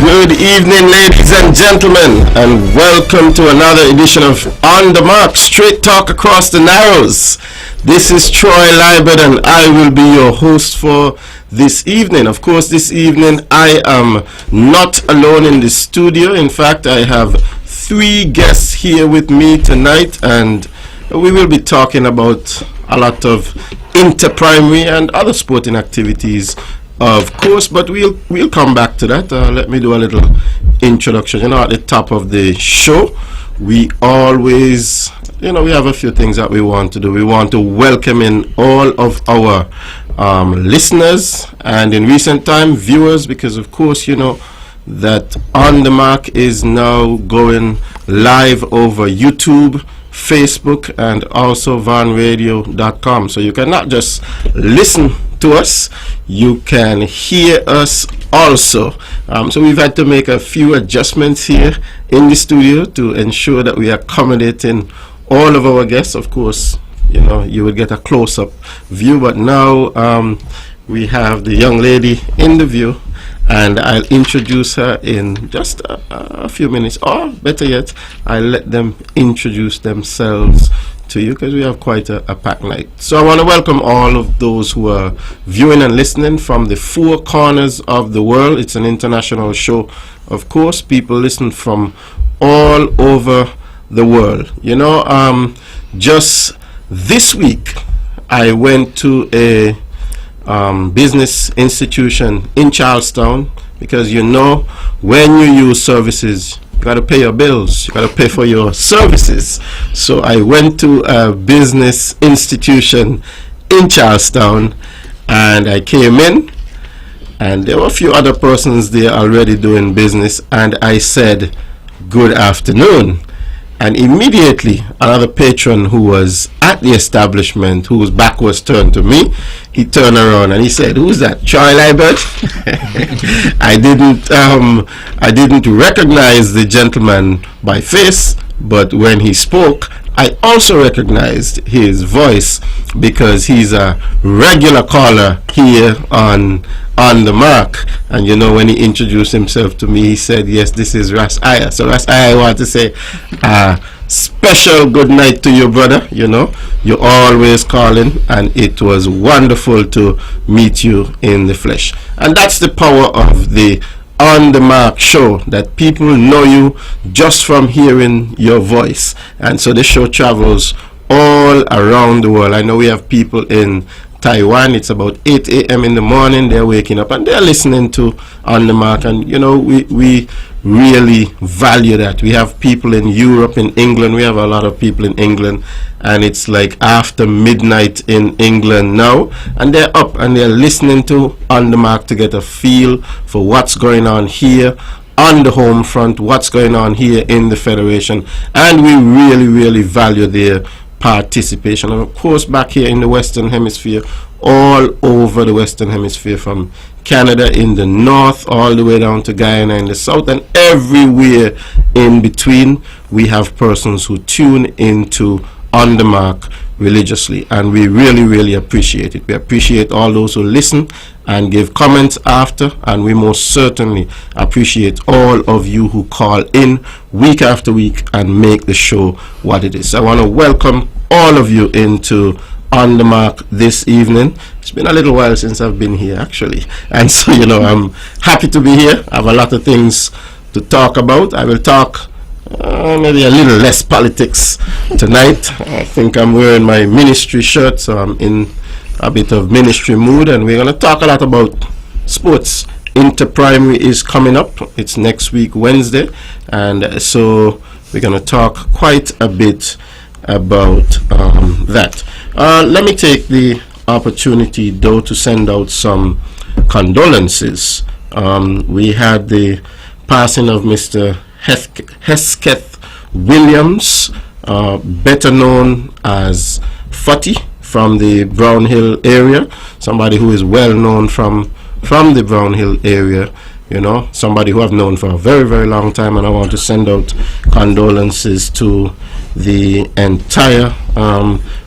Good evening, ladies and gentlemen, and welcome to another edition of On the Mark, Straight Talk Across the Narrows. This is Troy Liburd, and I will be your host for this evening. Of course, this evening I am not alone in the studio. In fact, I have three guests here with me tonight, and we will be talking about a lot of inter-primary and other sporting activities, of course, but we'll come back to that. Let me do a little introduction. At the top of the show, we always, we have a few things that we want to do. We want to welcome in all of our listeners and in recent time viewers, because of course, that On The Mark is now going live over YouTube, Facebook, and also vanradio.com. So you can not just listen to us, you can hear us also. So we've had to make a few adjustments here in the studio to ensure that we are accommodating all of our guests. Of course, you will get a close-up view, but now we have the young lady in the view, and I'll introduce her in just a few minutes, or better yet, I'll let them introduce themselves to you, because we have quite a packed night. So I want to welcome all of those who are viewing and listening from the four corners of the world. It's an international show, of course. People listen from all over the world. Just this week I went to a business institution in Charlestown, because when you use services, you got to pay your bills, you got to pay for your services. So I went to a business institution in Charlestown, and I came in, and there were a few other persons there already doing business, and I said good afternoon. And immediately another patron who was at the establishment, whose back was turned to me, he turned around and he said, "Who's that? Troy Liburd?" I didn't recognize the gentleman by face, but when he spoke, I also recognized his voice, because he's a regular caller here on The Mark. And when he introduced himself to me, he said, "Yes, this is Ras Aya." So Ras Aya, I want to say special good night to you, brother. You're always calling, and it was wonderful to meet you in the flesh. And that's the power of the On The Mark show, that people know you just from hearing your voice. And so the show travels all around the world. I know we have people in Taiwan. It's about 8 a.m. in the morning. They're waking up and they're listening to On The Mark, and we really value that. We have people in Europe, in England. We have a lot of people in England, and it's like after midnight in England now, and they're up and they're listening to On The Mark to get a feel for what's going on here on the home front, what's going on here in the Federation, and we really, really value their participation. And of course, back here in the Western Hemisphere, all over the Western Hemisphere, from Canada in the north all the way down to Guyana in the south, and everywhere in between, we have persons who tune into On The Mark religiously, and we really, really appreciate it. We appreciate all those who listen and give comments after, and we most certainly appreciate all of you who call in week after week and make the show what it is. So I want to welcome all of you into On The Mark this evening. It's been a little while since I've been here, actually, and so I'm happy to be here. I have a lot of things to talk about. I will talk maybe a little less politics tonight. I think I'm wearing my ministry shirt, so I'm in a bit of ministry mood, and we're going to talk a lot about sports. Inter-primary is coming up. It's next week, Wednesday, and so we're going to talk quite a bit about that. Let me take the opportunity, though, to send out some condolences. We had the passing of Mr. Hesketh Williams, better known as Futty, from the Brown Hill area, somebody who is well known from the Brown Hill area, somebody who I've known for a very, very long time, and I want to send out condolences to the entire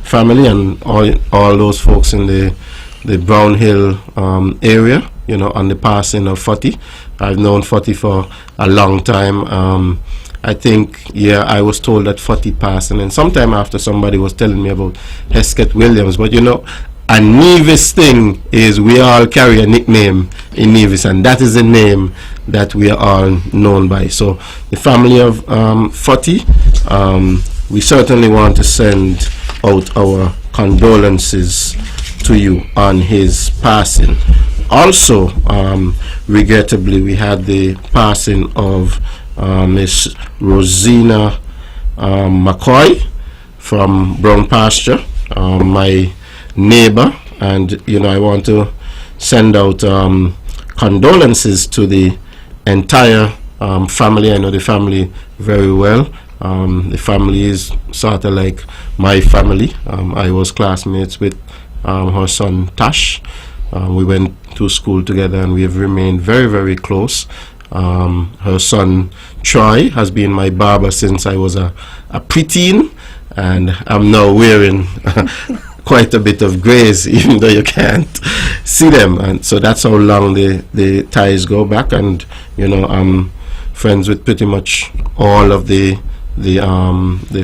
family and all those folks in the Brown Hill area, on the passing of Futty. I've known Forty for a long time. I think, yeah, I was told that 40 passed, and then sometime after somebody was telling me about Hesketh Williams. But you know, a Nevis thing is we all carry a nickname in Nevis, and that is the name that we are all known by. So the family of 40, we certainly want to send out our condolences to you on his passing. Also, regrettably, we had the passing of Miss Rosina McCoy from Brown Pasture, my neighbor, and you know, I want to send out condolences to the entire family. I know the family very well. The family is sort of like my family. I was classmates with her son Tash. We went to school together, and we have remained very, very close. Her son Troy has been my barber since I was a preteen, and I'm now wearing quite a bit of grays, even though you can't see them. And so that's how long the ties go back. And you know, I'm friends with pretty much all of the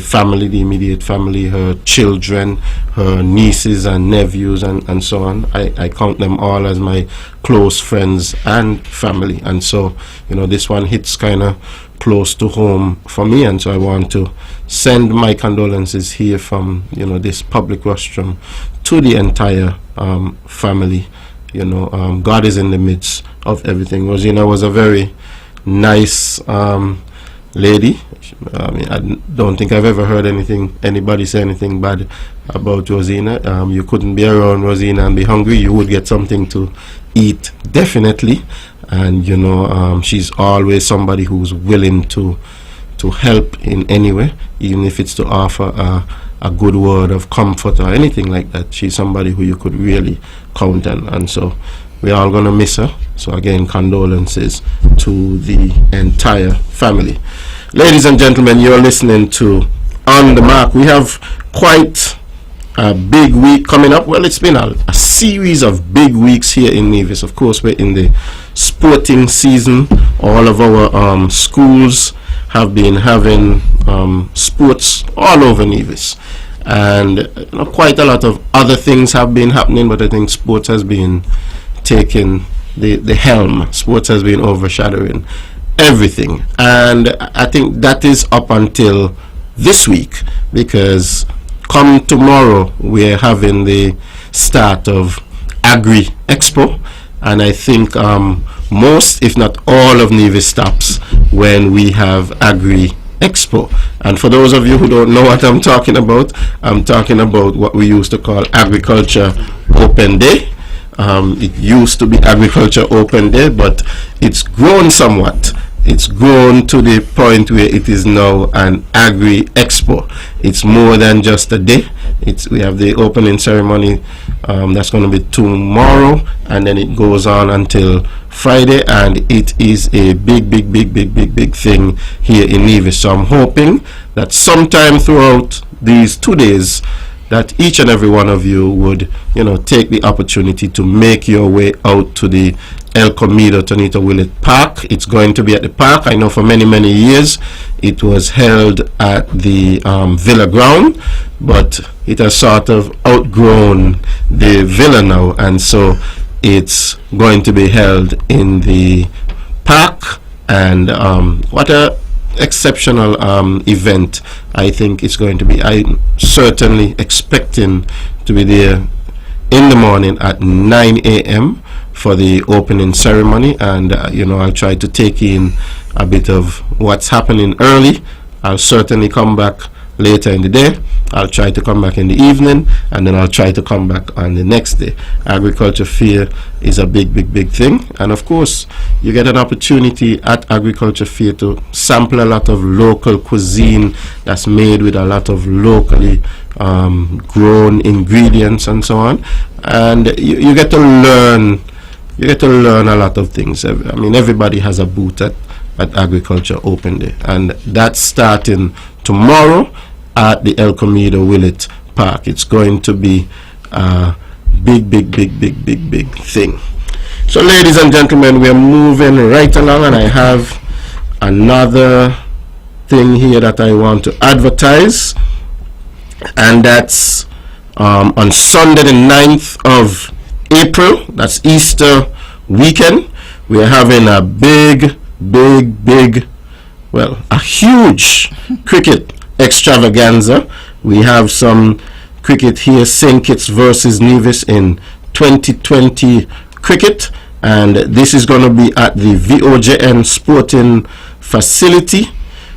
family, the immediate family, her children, her nieces and nephews, and so on. I count them all as my close friends and family. And so, you know, this one hits kind of close to home for me, and so I want to send my condolences here from, you know, this public rostrum to the entire family. You know, God is in the midst of everything. Rosina was a very nice lady. I mean, I don't think I've ever heard anybody say anything bad about Rosina. You couldn't be around Rosina and be hungry. You would get something to eat, definitely. And you know, she's always somebody who's willing to help in any way, even if it's to offer a good word of comfort or anything like that. She's somebody who you could really count on, and so we're all gonna miss her. So again, condolences to the entire family. Ladies and gentlemen, you're listening to On the Mark. We have quite a big week coming up. Well, it's been a series of big weeks here in Nevis. Of course, we're in the sporting season. All of our schools have been having sports all over Nevis, and you know, quite a lot of other things have been happening, but I think sports has been taking the helm. Sports has been overshadowing everything, and I think that is up until this week, because come tomorrow we're having the start of Agri Expo, and I think most, if not all, of Nevis stops when we have Agri Expo. And for those of you who don't know what I'm talking about what we used to call Agriculture Open Day. It used to be Agriculture Open Day, but it's grown somewhat. It's grown to the point where it is now an Agri Expo. It's more than just a day. We have the opening ceremony that's going to be tomorrow, and then it goes on until Friday, and it is a big thing here in Nevis. So I'm hoping that sometime throughout these 2 days that each and every one of you would, you know, take the opportunity to make your way out to the El Comido Tonito Willett Park. It's going to be at the park. I know for many years it was held at the Villa ground, but it has sort of outgrown the Villa now, and so it's going to be held in the park. And what a exceptional event I think it's going to be. I'm certainly expecting to be there in the morning at 9 a.m. for the opening ceremony, and you know, I'll try to take in a bit of what's happening early. I'll certainly come back later in the day. I'll try to come back in the evening, and then I'll try to come back on the next day. Agriculture Fair is a big thing, and of course you get an opportunity at Agriculture Fair to sample a lot of local cuisine that's made with a lot of locally grown ingredients and so on, and you get to learn a lot of things. I mean, everybody has a booth at Agriculture Open Day, and that's starting tomorrow at the El Comido Willett Park. It's going to be a big thing. So ladies and gentlemen, we're moving right along, and I have another thing here that I want to advertise, and that's on Sunday the 9th of April, that's Easter weekend. We're having a big, well, a huge cricket extravaganza. We have some cricket here, St. Kitts versus Nevis in 2020 cricket, and this is going to be at the VOJN Sporting Facility.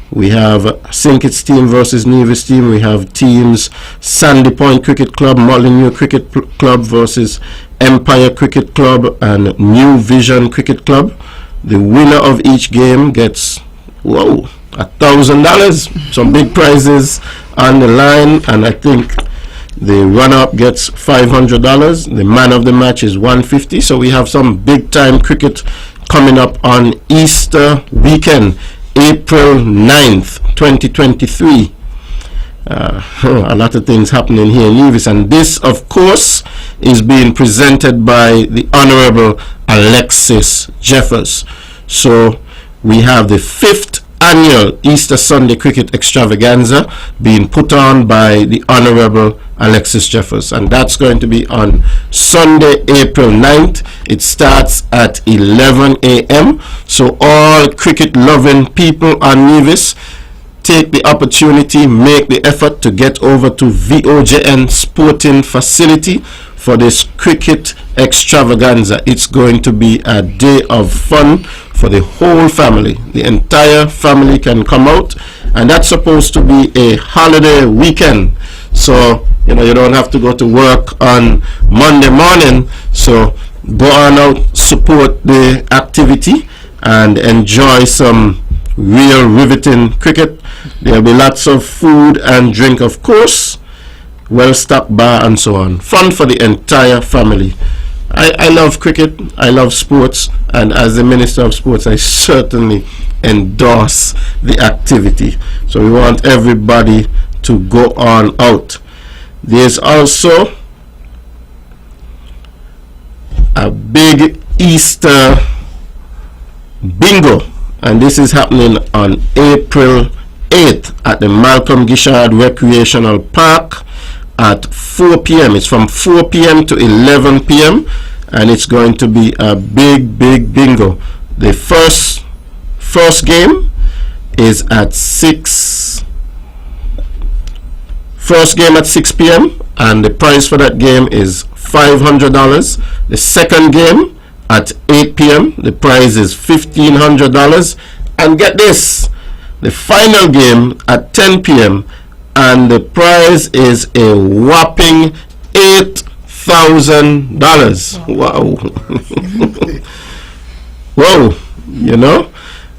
We have St. Kitts team versus Nevis team. We have teams Sandy Point Cricket Club, Molyneux Cricket Club versus Empire Cricket Club and New Vision Cricket Club. The winner of each game gets, whoa, $1,000. Some big prizes on the line, and I think the runner-up gets $500. The man of the match is $150. So we have some big-time cricket coming up on Easter weekend, April 9th, 2023. A lot of things happening here in Nevis, and this, of course, is being presented by the Honorable Alexis Jeffers. So we have the 5th annual Easter Sunday Cricket Extravaganza being put on by the Honorable Alexis Jeffers, and that's going to be on Sunday, April 9th. It starts at 11 a.m. So all cricket-loving people on Nevis, take the opportunity, make the effort to get over to VOJN Sporting Facility for this cricket extravaganza. It's going to be a day of fun for the whole family. The entire family can come out, and that's supposed to be a holiday weekend. So, you know, you don't have to go to work on Monday morning. So go on out, support the activity, and enjoy some real riveting cricket. There'll be lots of food and drink, of course, well-stocked bar and so on. Fun for the entire family. I love cricket, I love sports, and as the Minister of Sports, I certainly endorse the activity. So we want everybody to go on out. There's also a big Easter bingo, and this is happening on April 8th at the Malcolm Gishard Recreational Park at 4 p.m. It's from 4 p.m. to 11 p.m. and it's going to be a big bingo. The first game is at 6 p.m. and the price for that game is $500. The second game at 8 p.m. the prize is $1,500, and get this, the final game at 10 p.m. and the prize is a whopping $8,000. Wow. Whoa, you know,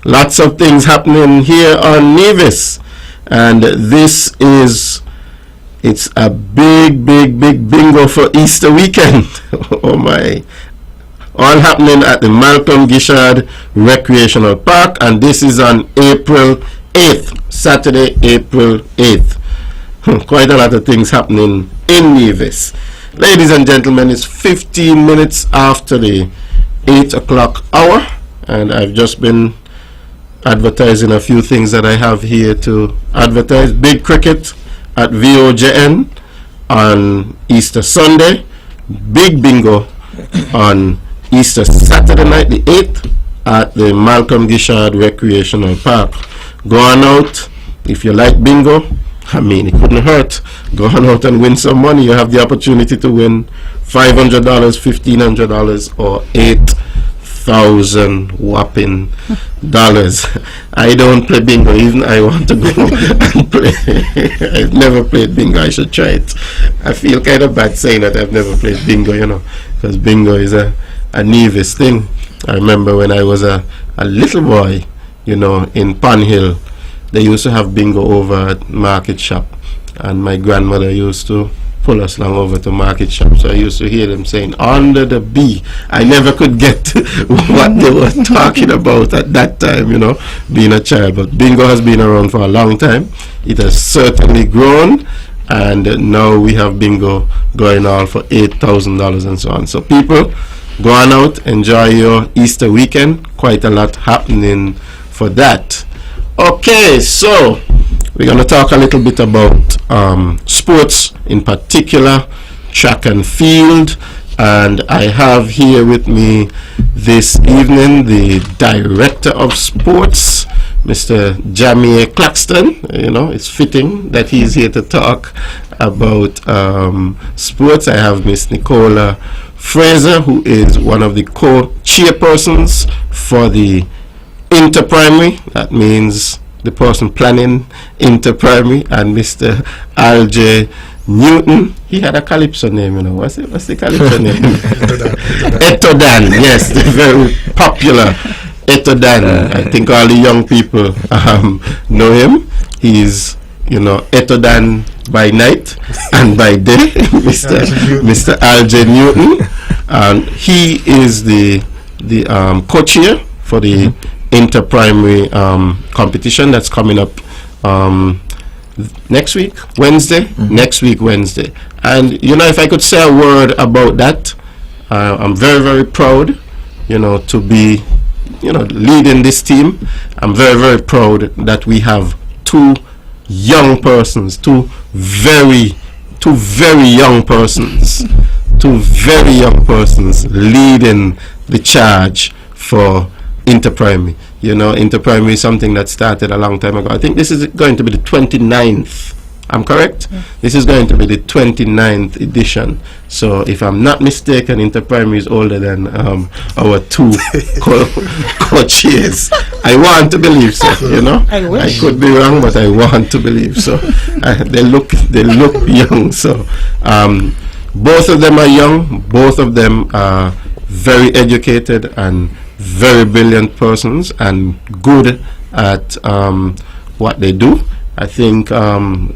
lots of things happening here on Nevis, and this is, it's a big bingo for Easter weekend. Oh my. All happening at the Malcolm Gishard Recreational Park, and this is on April 8th, Saturday, April 8th. Quite a lot of things happening in Nevis. Ladies and gentlemen, it's 15 minutes after the 8 o'clock hour, and I've just been advertising a few things that I have here to advertise. Big cricket at VOJN on Easter Sunday, big bingo on Easter Saturday night, the 8th, at the Malcolm Gishard Recreational Park. Go on out. If you like bingo, I mean, it couldn't hurt. Go on out and win some money. You have the opportunity to win $500, $1,500, or $8,000 whopping dollars. I don't play bingo, even I want to go and play. I've never played bingo. I should try it. I feel kind of bad saying that I've never played bingo, you know, because bingo is a Nevis thing. I remember when I was a little boy, you know, in Panhill, they used to have bingo over at Market Shop, and my grandmother used to pull us along over to Market Shop, so I used to hear them saying under the B. I never could get what they were talking about at that time, you know, being a child. But bingo has been around for a long time. It has certainly grown, and now we have bingo going on for $8,000 and so on. So people, go on out, enjoy your Easter weekend. Quite a lot happening for that. Okay, so we're going to talk a little bit about sports, in particular track and field. And I have here with me this evening the Director of Sports, Mr. Jamie Claxton. You know, it's fitting that he's here to talk about sports. I have Miss Nicola Fraser, who is one of the co-chairpersons for the inter-primary. That means the person planning inter-primary, and Mr. RJ Newton. He had a calypso name, you know. What's the calypso name? Etodan. Yes, the very popular Etodan. I think all the young people know him. He's, you know, Etodan by night and by day. Mr. RJ Newton. He is the co-chair for the inter-primary competition that's coming up next week, Wednesday. Next week, Wednesday. And, you know, if I could say a word about that, I'm very, very proud, you know, to be, you know, leading this team. I'm very, very proud that we have two young persons, two very young persons leading the charge for inter-primary. You know, inter-primary is something that started a long time ago. I think this is going to be the 29th. I'm correct? Yeah. This is going to be the 29th edition. So if I'm not mistaken, inter-primary is older than our two co-chairs. I want to believe so, you know. I could be wrong, but I want to believe so. They look young. So both of them are young. Both of them are very educated and very brilliant persons and good at what they do. I think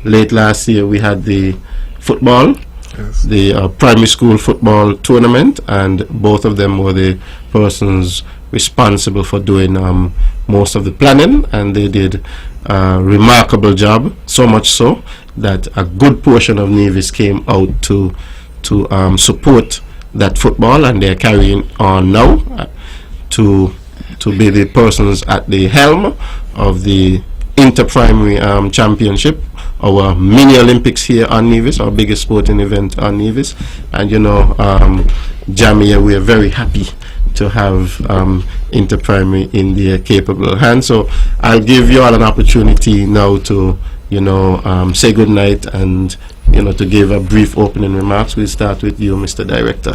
late last year we had the football, yes, the primary school football tournament, and both of them were the persons responsible for doing most of the planning, and they did a remarkable job, so much so that a good portion of Nevis came out to support that football, and they're carrying on now to be the persons at the helm of the inter-primary championship, our mini Olympics here on Nevis, our biggest sporting event on Nevis. And you know, Jamia, we are very happy to have inter-primary in their capable hands. So I'll give you all an opportunity now to, you know, say good night and, you know, to give a brief opening remarks. We'll start with you, Mr. Director.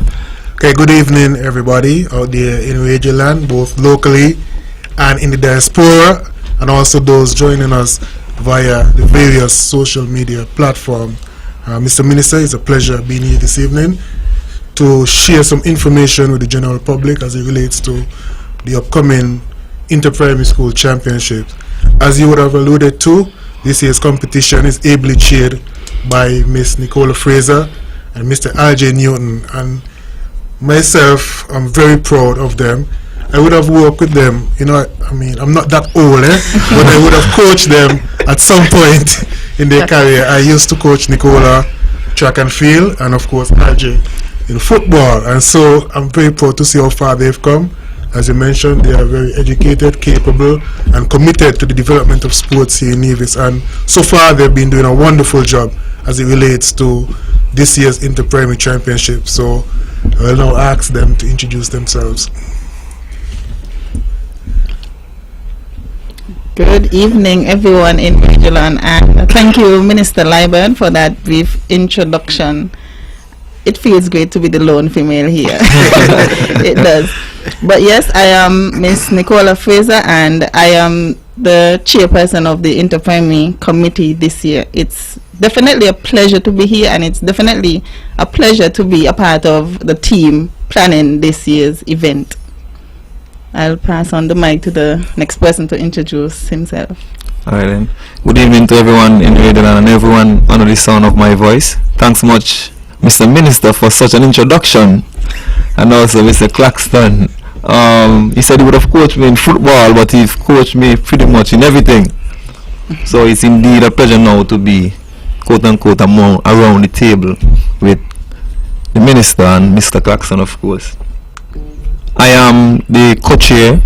Okay, good evening, everybody out there in Radio Land, both locally and in the diaspora, and also those joining us via the various social media platforms. Mr. Minister, it's a pleasure being here this evening to share some information with the general public as it relates to the upcoming inter-primary school championships. As you would have alluded to, this year's competition is ably chaired by Miss Nicola Fraser and Mr. RJ Newton, and myself, I'm very proud of them. I would have worked with them, you know, I mean, I'm not that old, but I would have coached them at some point in their career. I used to coach Nicola track and field, and of course RJ in football, and so I'm very proud to see how far they've come. As you mentioned, they are very educated, capable, and committed to the development of sports here in Nevis, and so far they've been doing a wonderful job as it relates to this year's inter-primary championship. So I will now ask them to introduce themselves. Good evening, everyone in Region, and thank you, Minister Liburd, for that brief introduction. It feels great to be the lone female here. It does. But yes, I am Miss Nicola Fraser, and I am the chairperson of the inter-primary committee this year. It's definitely a pleasure to be here, and it's definitely a pleasure to be a part of the team planning this year's event. I'll pass on the mic to the next person to introduce himself. Alright then. Good evening to everyone in Radio and everyone under the sound of my voice. Thanks much, Mr. Minister, for such an introduction, and also Mr. Claxton. He said he would have coached me in football, but he's coached me pretty much in everything. So it's indeed a pleasure now to be, quote unquote, around the table with the Minister and Mr. Claxton, of course. I am the co-chair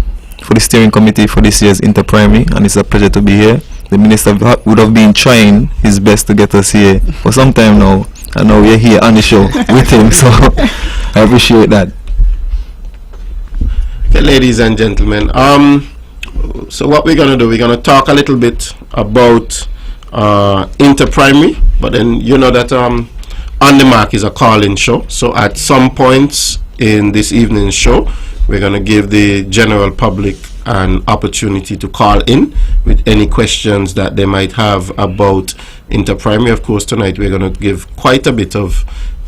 for the steering committee for this year's Inter-Primary, and it's a pleasure to be here. The minister would have been trying his best to get us here for some time now, and now we're here on the show with him, so I appreciate that. Okay, ladies and gentlemen, so what we're going to do, we're going to talk a little bit about Inter-Primary, but then you know that On the Mark is a call-in show, so at some points in this evening's show, we're going to give the general public an opportunity to call in with any questions that they might have about Inter-Primary. Of course, tonight we're going to give quite a bit of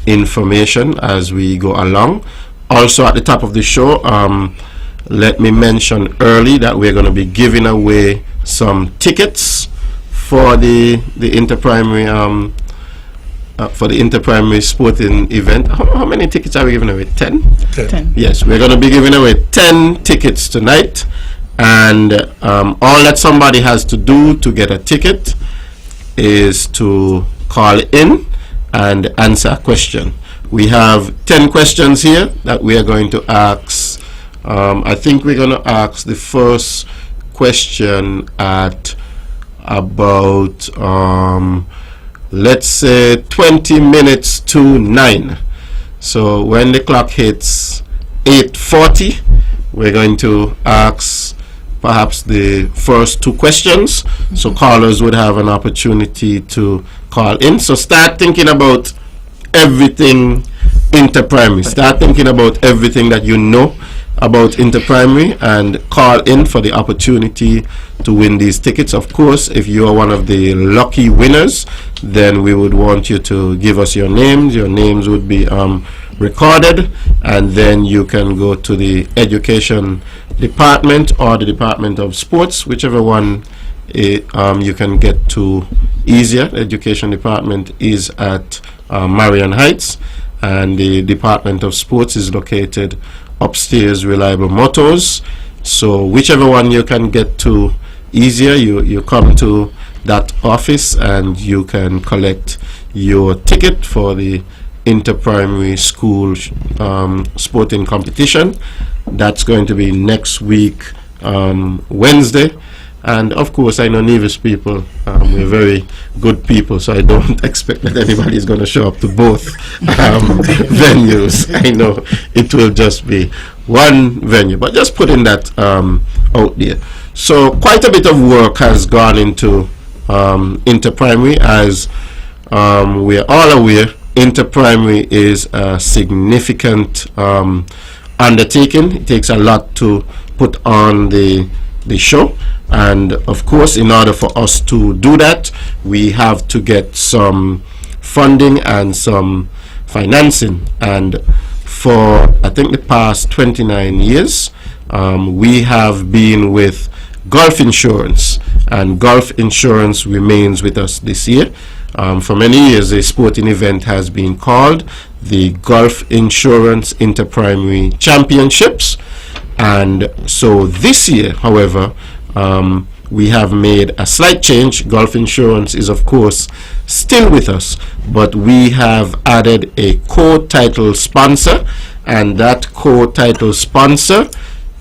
information as we go along. Also, at the top of the show, let me mention early that we're going to be giving away some tickets for the Inter-Primary for the Inter-Primary sporting event. How many tickets are we giving away? 10? 10. Yes, we're going to be giving away 10 tickets tonight, and all that somebody has to do to get a ticket is to call in and answer a question. We have 10 questions here that we are going to ask. I think we're going to ask the first question at about let's say 20 minutes to 9. So when the clock hits 8:40, we're going to ask perhaps the first two questions, so callers would have an opportunity to call in. So start thinking about everything Inter-Primary. Start thinking about everything that you know about Inter-Primary and call in for the opportunity to win these tickets. Of course, if you are one of the lucky winners, then we would want you to give us your names. Your names would be recorded, and then you can go to the education department or the Department of Sports, whichever one you can get to easier. The education department is at Marion Heights, and the Department of Sports is located upstairs, Reliable Motors. So whichever one you can get to easier, you come to that office and you can collect your ticket for the Inter-Primary School sporting competition. That's going to be next week, Wednesday. And of course, I know Nevis people, we're very good people, so I don't expect that anybody is going to show up to both venues. I know it will just be one venue, but just putting that out there. So quite a bit of work has gone into Inter-Primary. As we're all aware, Inter-Primary is a significant undertaking. It takes a lot to put on the show, and of course, in order for us to do that, we have to get some funding and some financing. And for I think the past 29 years, we have been with Gulf Insurance, and Gulf Insurance remains with us this year. For many years, a sporting event has been called the Gulf Insurance Inter-Primary Championships. And so this year, however, we have made a slight change. Gulf Insurance is, of course, still with us, but we have added a co-title sponsor, and that co-title sponsor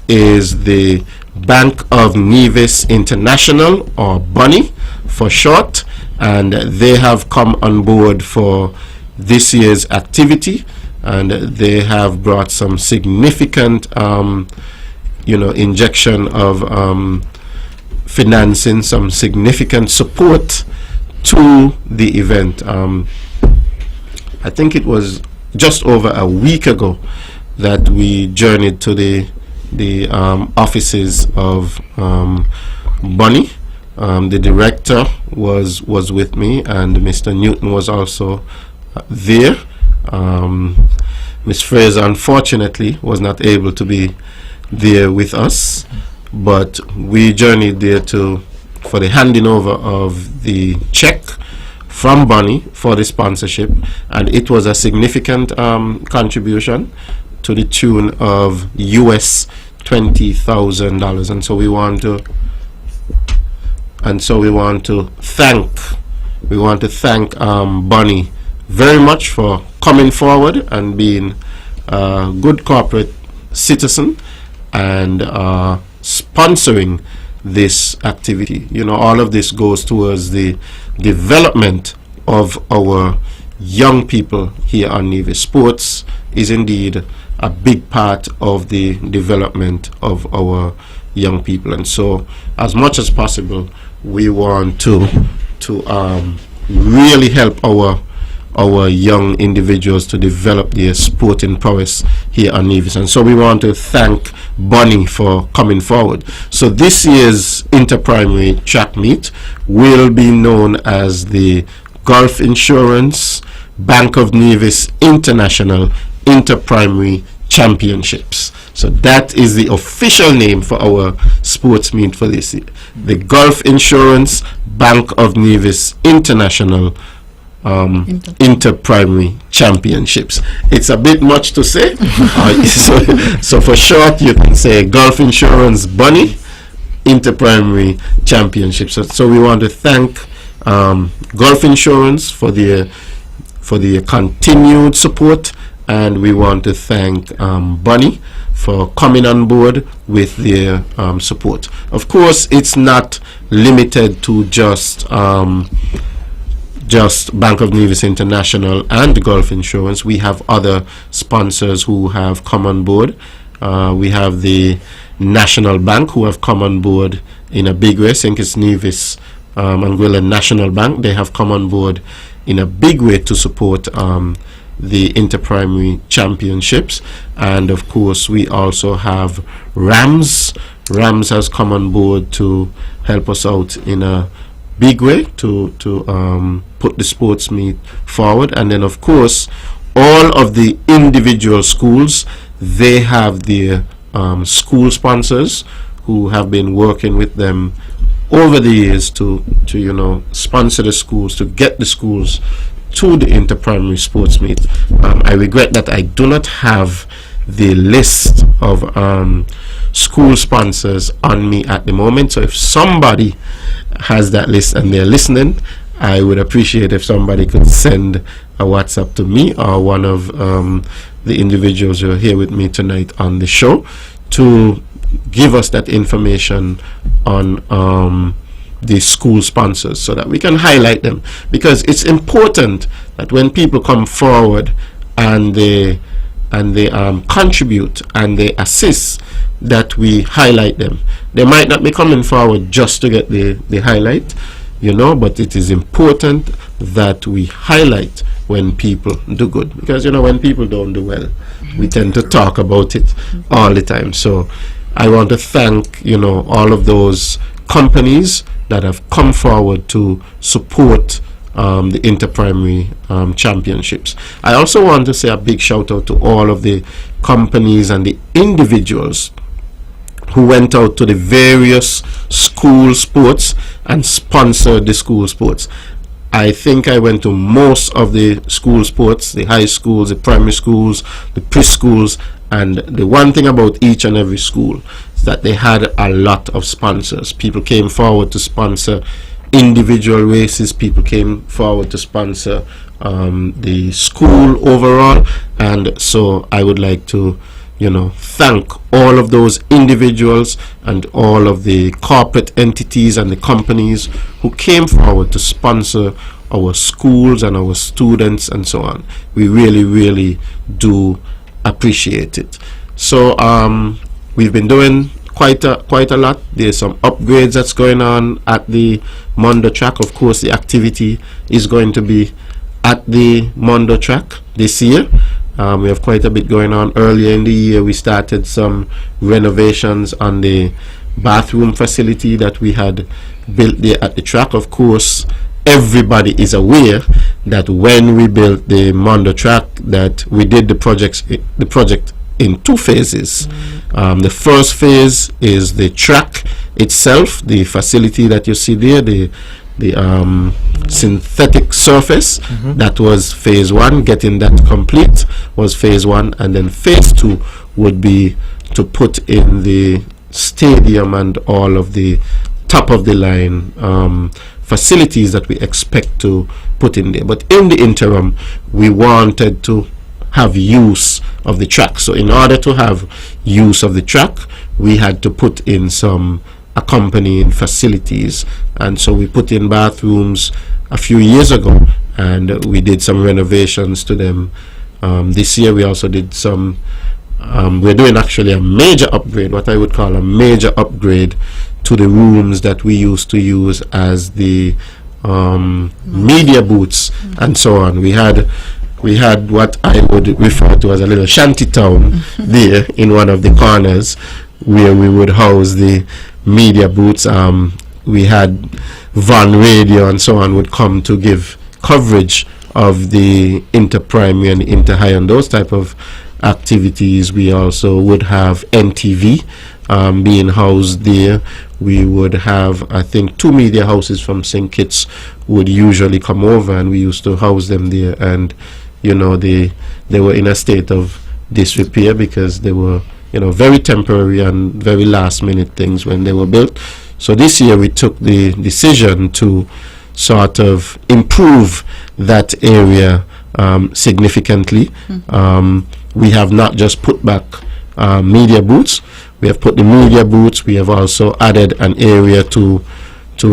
is the Bank of Nevis International, or BONY for short, and they have come on board for this year's activity, and they have brought some significant injection of financing, some significant support to the event. I think it was just over a week ago that we journeyed to the offices of BONY. The director was with me, and Mr. Newton was also there. Ms. Fraser, unfortunately, was not able to be there with us, but we journeyed there for the handing over of the check from BONY for the sponsorship, and it was a significant contribution to the tune of US $20,000, and so we want to thank BONY very much for coming forward and being good corporate citizen and sponsoring this activity. You know, all of this goes towards the development of our young people here on Nevis. Sports is indeed a big part of the development of our young people, and so as much as possible we want to really help our young individuals to develop their sporting prowess here on Nevis. And so we want to thank Bonnie for coming forward. So this year's inter-primary track meet will be known as the Gulf Insurance Bank of Nevis International Inter-Primary Championships. So that is the official name for our sports meet for this year. The Gulf Insurance Bank of Nevis International Inter-Primary Championships. It's a bit much to say. So for short, you can say Gulf Insurance Bunny Inter-Primary Championships. So we want to thank Gulf Insurance for their continued support, and we want to thank Bunny for coming on board with their support. Of course, it's not limited to just Bank of Nevis International and Gulf Insurance. We have other sponsors who have come on board. We have the National Bank who have come on board in a big way. I think it's Nevis Anguilla National Bank. They have come on board in a big way to support the Inter-Primary Championships. And of course we also have Rams. Rams has come on board to help us out in a big way to put the sports meet forward. And then of course all of the individual schools, they have their school sponsors who have been working with them over the years to you know, sponsor the schools, to get the schools to the inter-primary sports meet. I regret that I do not have the list of school sponsors on me at the moment. So if somebody has that list and they're listening, I would appreciate if somebody could send a WhatsApp to me or one of the individuals who are here with me tonight on the show to give us that information on the school sponsors so that we can highlight them, because it's important that when people come forward and they contribute and they assist, that we highlight them. They might not be coming forward just to get the highlight, you know, but it is important that we highlight when people do good, because you know, when people don't do well, we tend to talk about it all the time. So I want to thank, you know, all of those companies that have come forward to support the inter-primary championships. I also want to say a big shout out to all of the companies and the individuals who went out to the various school sports and sponsored the school sports. I think I went to most of the school sports, the high schools, the primary schools, the preschools, and the one thing about each and every school is that they had a lot of sponsors. People came forward to sponsor individual races, people came forward to sponsor the school overall, and so I would like to, you know, thank all of those individuals and all of the corporate entities and the companies who came forward to sponsor our schools and our students and so on. We really, really do appreciate it. So we've been doing quite a lot. There's some upgrades that's going on at the Mondo track. Of course, the activity is going to be at the Mondo track this year. We have quite a bit going on. Earlier in the year we started some renovations on the bathroom facility that we had built there at the track. Of course, everybody is aware that when we built the Mondo track, that we did the project in two phases. The first phase is the track itself, the facility that you see there, the synthetic surface. That was phase one. Getting that complete was phase one, and then phase two would be to put in the stadium and all of the top of the line facilities that we expect to put in there. But in the interim, we wanted to have use of the track. So in order to have use of the track, we had to put in some accompanying facilities, and so we put in bathrooms a few years ago, and we did some renovations to them. This year we also did some we're doing actually a major upgrade, what I would call a major upgrade to the rooms that we used to use as the media booths and so on. We had what I would refer to as a little shanty town there in one of the corners where we would house the media booths. We had Van Radio and so on would come to give coverage of the inter-primary and inter-high and those type of activities. We also would have NTV being housed there. We would have, I think, 2 media houses from St. Kitts would usually come over, and we used to house them there. And you know, they were in a state of disrepair because they were, you know, very temporary and very last minute things when they were built. So this year we took the decision to sort of improve that area significantly. We have not just put back media booths. We have put the media booths. We have also added an area to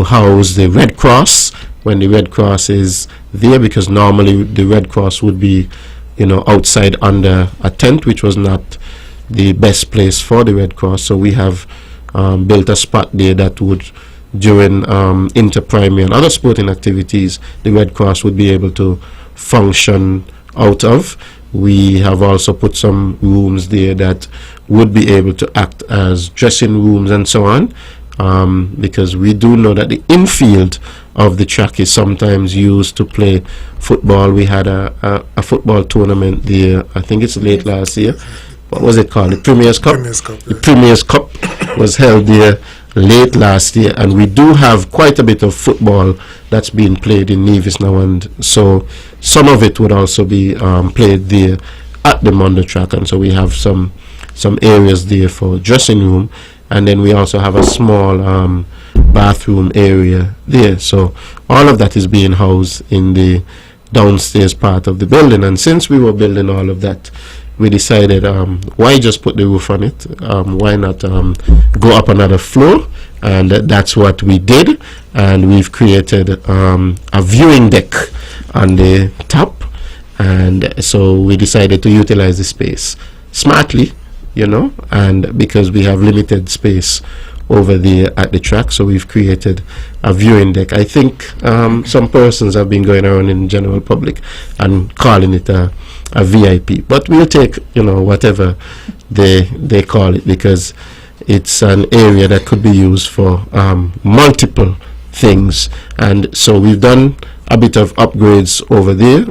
house the Red Cross when the Red Cross is there, because normally the Red Cross would be, you know, outside under a tent, which was not the best place for the Red Cross. So we have built a spot there that would, during inter-primary and other sporting activities, the Red Cross would be able to function out of. We have also put some rooms there that would be able to act as dressing rooms and so on, because we do know that the infield of the track is sometimes used to play football. We had a football tournament there, I think it's late last year. What was it called? The Premier's Cup? The Premier's Cup was held there late last year, and we do have quite a bit of football that's being played in Nevis now, and so some of it would also be played there at the Mondo track. And so we have some areas there for dressing room, and then we also have a small bathroom area there. So all of that is being housed in the downstairs part of the building. And since we were building all of that, we decided, why just put the roof on it? Why not go up another floor? And that's what we did. And we've created a viewing deck on the top. And so we decided to utilize the space smartly, you know, and because we have limited space over there at the track, so we've created a viewing deck. I think some persons have been going around in the general public and calling it a VIP, but we'll take, you know, whatever they call it, because it's an area that could be used for multiple things. And so we've done a bit of upgrades over there.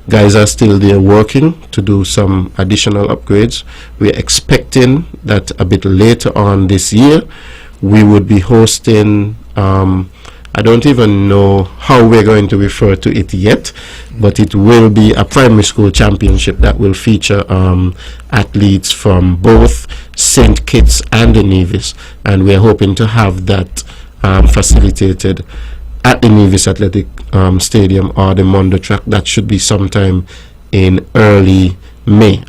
Guys are still there working to do some additional upgrades. We're expecting that a bit later on this year we would be hosting, I don't even know how we're going to refer to it yet, but it will be a primary school championship that will feature athletes from both St. Kitts and the Nevis, and we're hoping to have that facilitated at the Nevis Athletic Stadium or the Mondo track. That should be sometime in early May.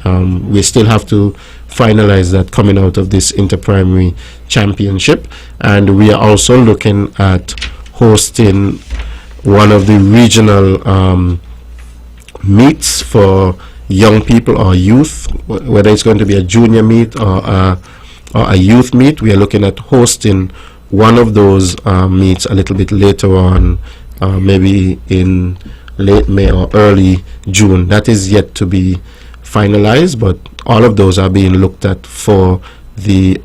We still have to finalize that coming out of this inter-primary championship, and we are also looking at hosting one of the regional meets for young people or youth, whether it's going to be a junior meet or a youth meet. We are looking at hosting one of those meets a little bit later on, maybe in late May or early June. That is yet to be finalized, but all of those are being looked at for the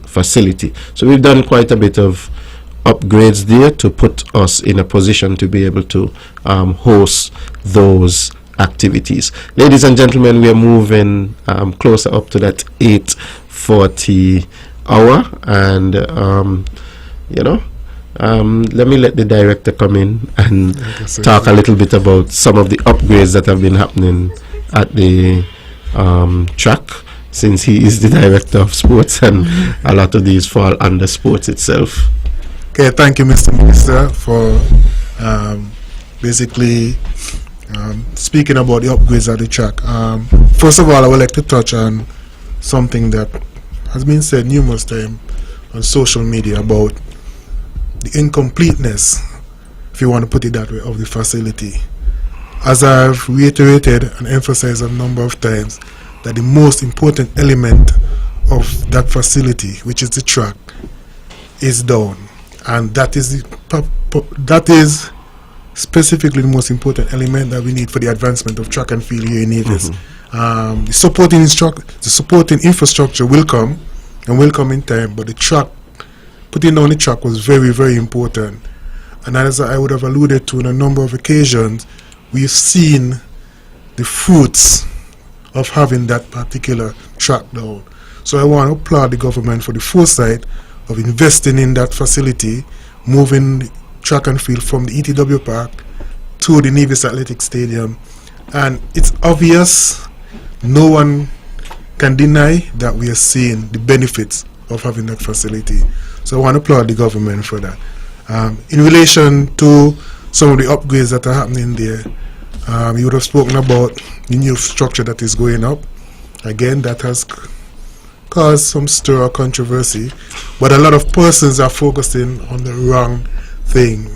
facility. So we've done quite a bit of upgrades there to put us in a position to be able to host those activities. Ladies and gentlemen, we are moving closer up to that 8:40 hour, and you know, let me let the director come in and talk a little bit about some of the upgrades that have been happening at the track, since he is the director of sports, and a lot of these fall under sports itself. Okay, thank you, Mr. Minister, for basically Speaking about the upgrades at the track, first of all, I would like to touch on something that has been said numerous times on social media about the incompleteness, if you want to put it that way, of the facility. As I've reiterated and emphasized a number of times, that the most important element of that facility, which is the track, is down, and that is specifically the most important element that we need for the advancement of track and field here in Nevis. The supporting infrastructure will come and will come in time, but the track, putting down the track was very, very important. And as I would have alluded to on a number of occasions, we've seen the fruits of having that particular track down. So I want to applaud the government for the foresight of investing in that facility, moving the track and field from the ETW Park to the Nevis Athletic Stadium. And it's obvious, no one can deny that we are seeing the benefits of having that facility. So I want to applaud the government for that. In relation to some of the upgrades that are happening there, you would have spoken about the new structure that is going up. Again, that has caused some stir or controversy, but a lot of persons are focusing on the wrong thing.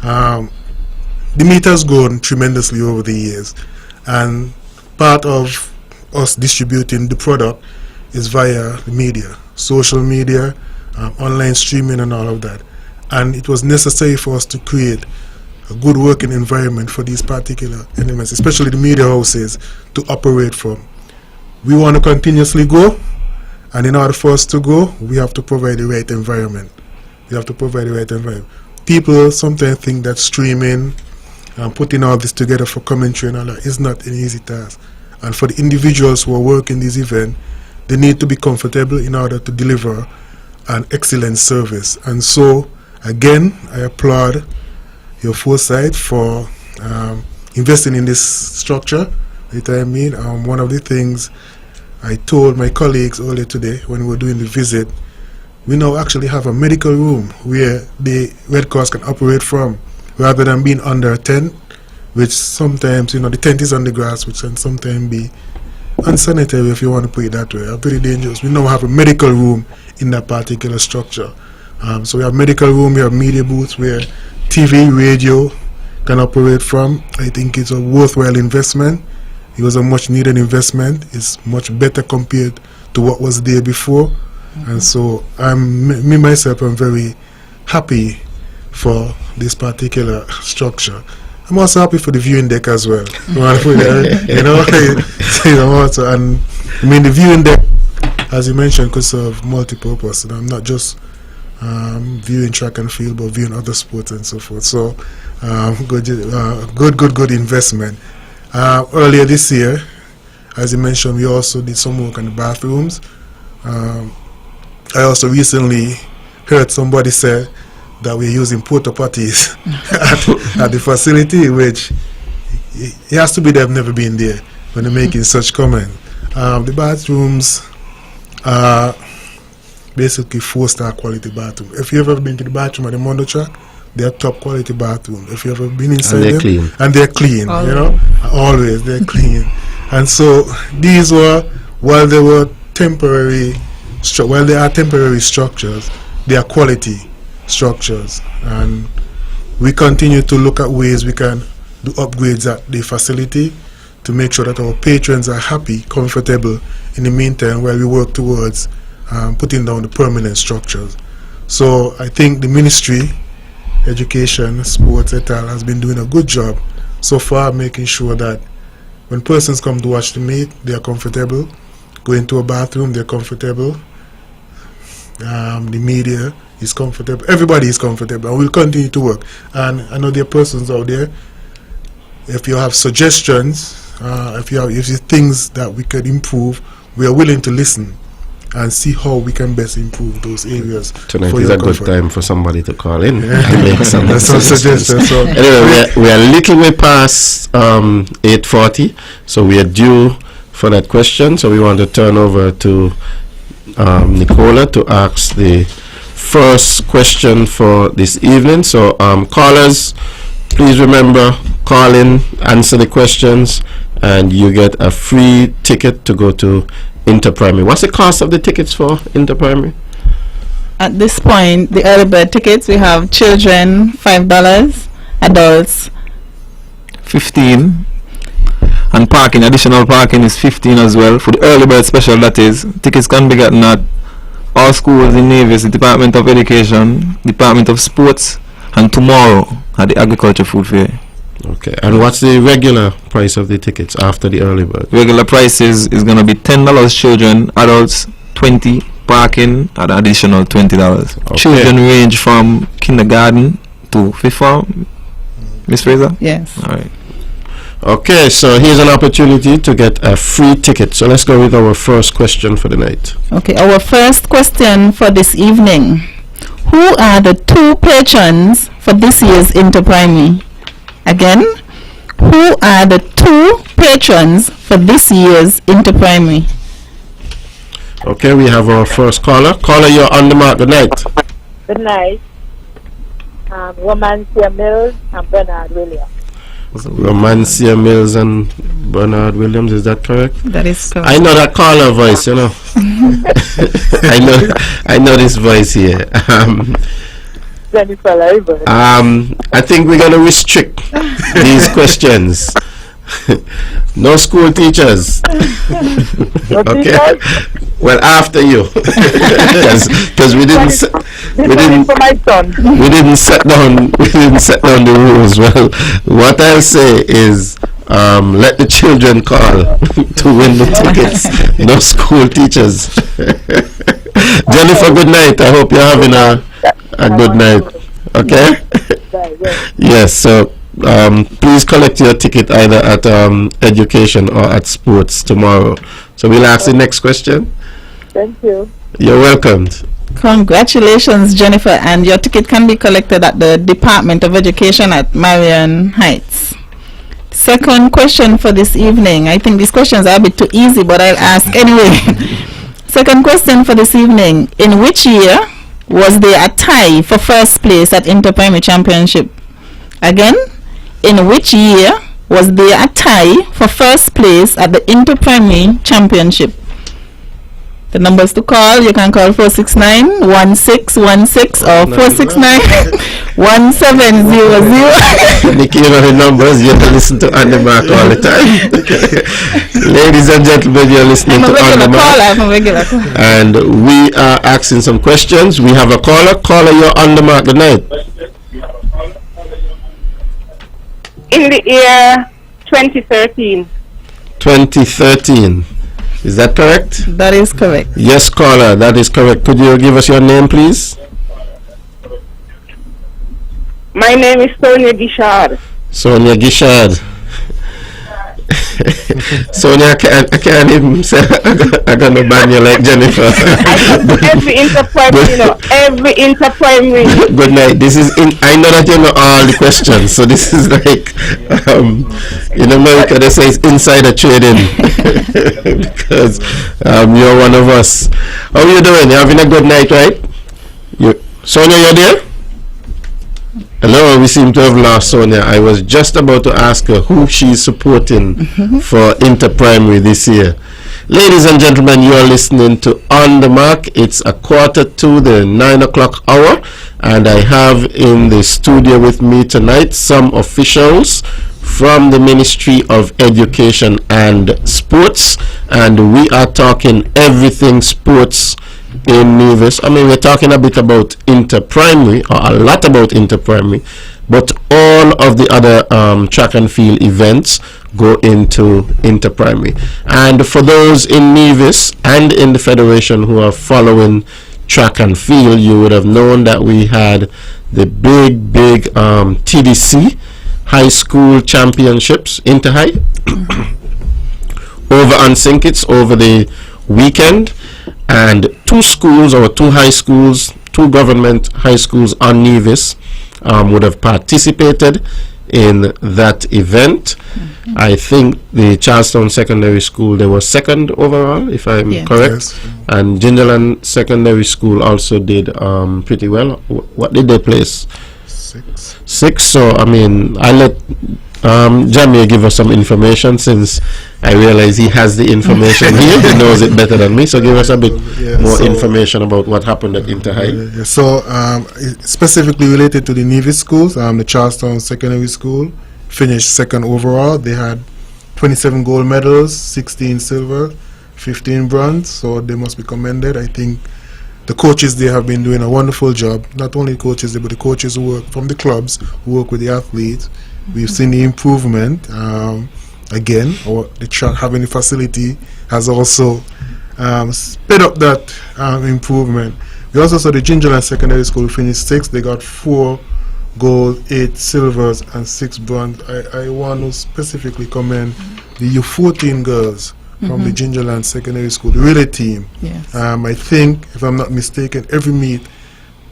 The meat has grown tremendously over the years, and part of us distributing the product is via the media, social media, online streaming and all of that. And it was necessary for us to create a good working environment for these particular elements, especially the media houses, to operate from. We want to continuously grow, and in order for us to grow, we have to provide the right environment. We have to provide the right environment. People sometimes think that streaming and putting all this together for commentary and all that is not an easy task. And for the individuals who are working this event, they need to be comfortable in order to deliver an excellent service. And so, again, I applaud your foresight for investing in this structure. You know what I mean? One of the things I told my colleagues earlier today when we were doing the visit, we now actually have a medical room where the Red Cross can operate from, rather than being under a tent, which sometimes, the tent is on the grass, which can sometimes be unsanitary, if you want to put it that way, very dangerous. We now have a medical room in that particular structure. So we have medical room, we have media booths where TV, radio can operate from. I think it's a worthwhile investment. It was a much needed investment. It's much better compared to what was there before. And so me myself, I'm very happy for this particular structure. I'm also happy for the viewing deck as well. And I mean, the viewing deck, as you mentioned, could serve multi-purpose. And I'm not just viewing track and field, but viewing other sports and so forth. So good investment. Earlier this year, as you mentioned, we also did some work on the bathrooms. I also recently heard somebody say that we're using porta potties at the facility, which it has to be they've never been there when they're making such comment. The bathrooms are basically 4-star quality bathroom. If you've ever been to the bathroom at the Mondo track, they're top quality bathroom. If you've ever been inside them, clean. And they're clean, always they're clean. And so these were, while they are temporary structures, they are quality structures, and we continue to look at ways we can do upgrades at the facility to make sure that our patrons are happy, comfortable in the meantime while we work towards putting down the permanent structures. So I think the Ministry, Education, Sports, et.al. has been doing a good job so far, making sure that when persons come to watch the meet, they are comfortable. Go into a bathroom, they're comfortable. The media is comfortable. Everybody is comfortable, and we'll continue to work. And I know there are persons out there. If you have suggestions, if you see things that we could improve, we are willing to listen and see how we can best improve those areas. Tonight is a good time for somebody to call in and make some suggestions. So anyway, we are a little way past 8:40, so we are due for that question. So we want to turn over to Nicola to ask the first question for this evening. So callers, Please remember, call in, answer the questions, and you get a free ticket to go to Interprimary. What's the cost of the tickets for Interprimary? At this point, the early bird tickets, we have children $5, adults 15, and parking, additional parking is 15 as well. For the early bird special, that is, tickets can be gotten at all schools in Nevis, the Department of Education, Department of Sports, and tomorrow at the Agriculture Food Fair. Okay, and what's the regular price of the tickets after the early bird? Regular prices is going to be $10 children, adults 20, parking at additional $20. Okay. Children range from kindergarten to fifth form. Miss Fraser? Yes. All right. Okay, so here's an opportunity to get a free ticket. So let's go with our first question for the night. Okay, our first question for this evening. Who are the two patrons for this year's Interprimary? Again, who are the two patrons for this year's Interprimary? Okay, we have our first caller. Caller, you're on the mark. Good night. Good night. Romancia Mills and Bernard Williams. Romancia Mills and Bernard Williams, is that correct? That is correct. I know that caller voice, you know. I know this voice here. Jennifer Liburd. I think we're going to restrict these questions. No school teachers. No Okay. teachers? Well, after you, because we didn't This one didn't is for my son. we didn't set down the rules. Well, what I'll say is let the children call to win the tickets. No school teachers. Jennifer, good night. I hope you're having a good night. Okay. Yes. So please collect your ticket either at education or at sports tomorrow. So we'll ask the next question. Thank you. You're welcome. Congratulations, Jennifer, and your ticket can be collected at the Department of Education at Marion Heights. Second question for this evening. I think these questions are a bit too easy, but I'll ask anyway. Second question for this evening. In which year was there a tie for first place at Interprimary Championship? Again, in which year was there a tie for first place at the Interprimary Championship? The numbers to call, you can call 469-1616 or 469-1700. Nikki, you know the numbers. You have to listen to On The Mark all the time. Ladies and gentlemen, you're listening to On The Mark. I'm a regular caller. And we are asking some questions. We have a caller. Caller, you're On The Mark. Good night. In the year 2013. 2013. Is that correct? That is correct. Yes, caller, that is correct. Could you give us your name, please? My name is Sonia Gishard. Sonia Gishard. Sonia, I can't even say I'm going to ban you like Jennifer. Every interprimary, Good night. This is I know that you know all the questions, so this is like in America they say it's insider trading because you're one of us. How are you doing? You having a good night, right? Sonia, you're there? Hello, we seem to have lost Sonia. I was just about to ask her who she's supporting for Interprimary this year. Ladies and gentlemen, you are listening to On The Mark. It's 1:45 the 9 o'clock hour, and I have in the studio with me tonight some officials from the Ministry of Education and Sports, and we are talking everything sports in Nevis. I mean, we're talking a bit about Interprimary, or a lot about Interprimary, but all of the other track and field events go into Interprimary. And for those in Nevis and in the Federation who are following track and field, you would have known that we had the big TDC high school championships, Inter-High, over on St. Kitts over the weekend. And two schools, or two high schools, two government high schools on Nevis would have participated in that event. I think the Charlestown Secondary School, they were second overall, if I'm correct. Yes. And Gingerland Secondary School also did pretty well. What did they place? 6. So I mean, I let Jamie give us some information, since I realize he has the information here. He knows it better than me. So give us a bit more information about what happened at Inter High. So specifically related to the Nevis schools, the Charlestown Secondary School finished second overall. They had 27 gold medals, 16 silver, 15 bronze. So they must be commended. I think the coaches there have been doing a wonderful job. Not only coaches there, but the coaches who work from the clubs, who work with the athletes. We've seen the improvement. Again, the track having the facility has also sped up that improvement. We also saw the Gingerland Secondary School finish 6th. They got 4 gold, 8 silvers, and 6 bronze. I want to specifically commend the U14 girls from the Gingerland Secondary School, the relay team. Yes. I think, if I'm not mistaken, every meet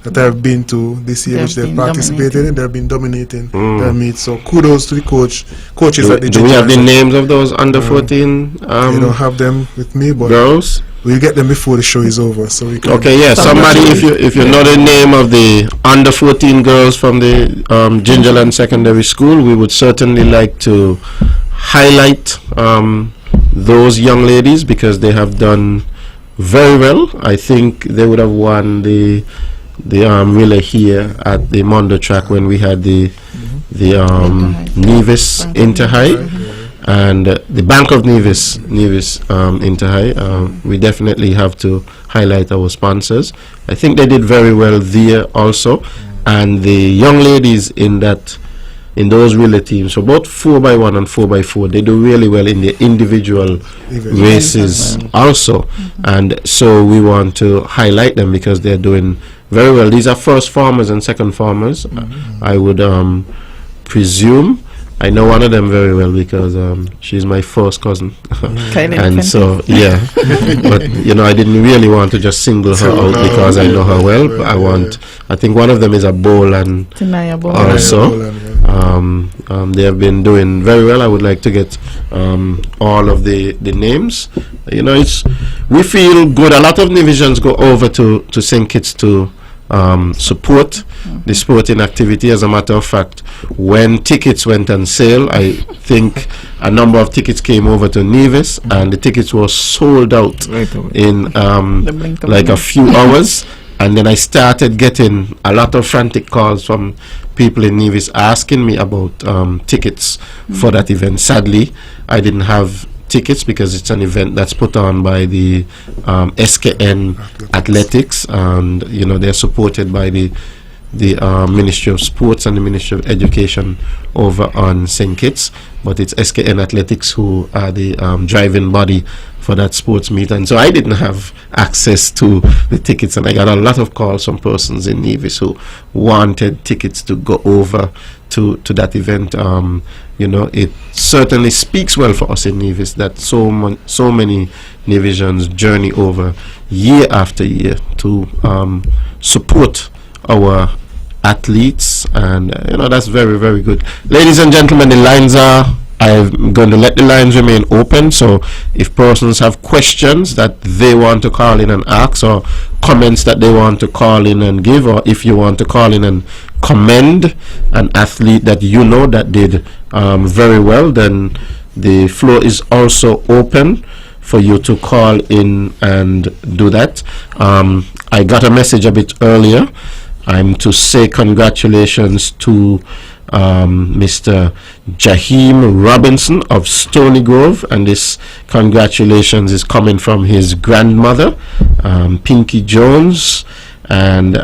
that I've been to this year, which they've participated in, they've been dominating their meets. So kudos to the coaches at the Do we have the names of those under 14 I don't have them with me, but girls? we'll get them before the show is over. So we can. Okay, yeah. Somebody, if you know the name of the under 14 girls from the Gingerland Secondary School, we would certainly like to highlight those young ladies, because they have done very well. I think they would have won the relay here at the Mondo track when we had the Nevis Inter High and the Bank of Nevis Inter High. We definitely have to highlight our sponsors. I think they did very well there also, and the young ladies in those relay teams, so both 4x1 and 4x4, they do really well in the individual races also, and so we want to highlight them because they're doing very well. These are first farmers and second farmers. I would presume. I know one of them very well because she's my first cousin. And so, yeah. But, I didn't really want to just single her out because I know her well. But I think one of them is a bowl and also. They have been doing very well. I would like to get all of the names. We feel good. A lot of Nevisians go over to St. Kitts to support the sporting activity. As a matter of fact, when tickets went on sale, I think a number of tickets came over to Nevis, and the tickets were sold out in like a few hours. And then I started getting a lot of frantic calls from people in Nevis asking me about tickets for that event. Sadly, I didn't have tickets because it's an event that's put on by the SKN Athletics, and they're supported by the Ministry of Sports and the Ministry of Education over on St. Kitts, but it's SKN Athletics who are the driving body for that sports meet. And so I didn't have access to the tickets, and I got a lot of calls from persons in Nevis who wanted tickets to go over to that event. It certainly speaks well for us in Nevis that so many Nevisians journey over year after year to support our athletes, and that's very, very good. Ladies and gentlemen, I'm going to let the lines remain open, so if persons have questions that they want to call in and ask, or comments that they want to call in and give, or if you want to call in and commend an athlete that that did very well, then the floor is also open for you to call in and do that. I got a message a bit earlier. I'm to say congratulations to Mr. Jaheim Robinson of Stony Grove, and this congratulations is coming from his grandmother, Pinky Jones. And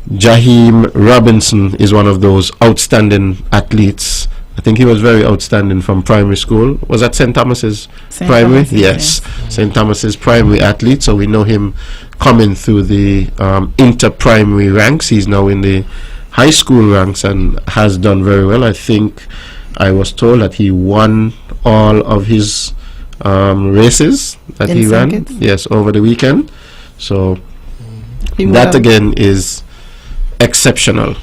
Jaheim Robinson is one of those outstanding athletes. I think he was very outstanding from primary school. Was that St. Thomas's Primary? Yes. St. Thomas's Primary athlete. So we know him coming through the inter-primary ranks. He's now in the high school ranks and has done very well. I think I was told that he won all of his races that he ran. Yes, over the weekend. So that again is exceptional.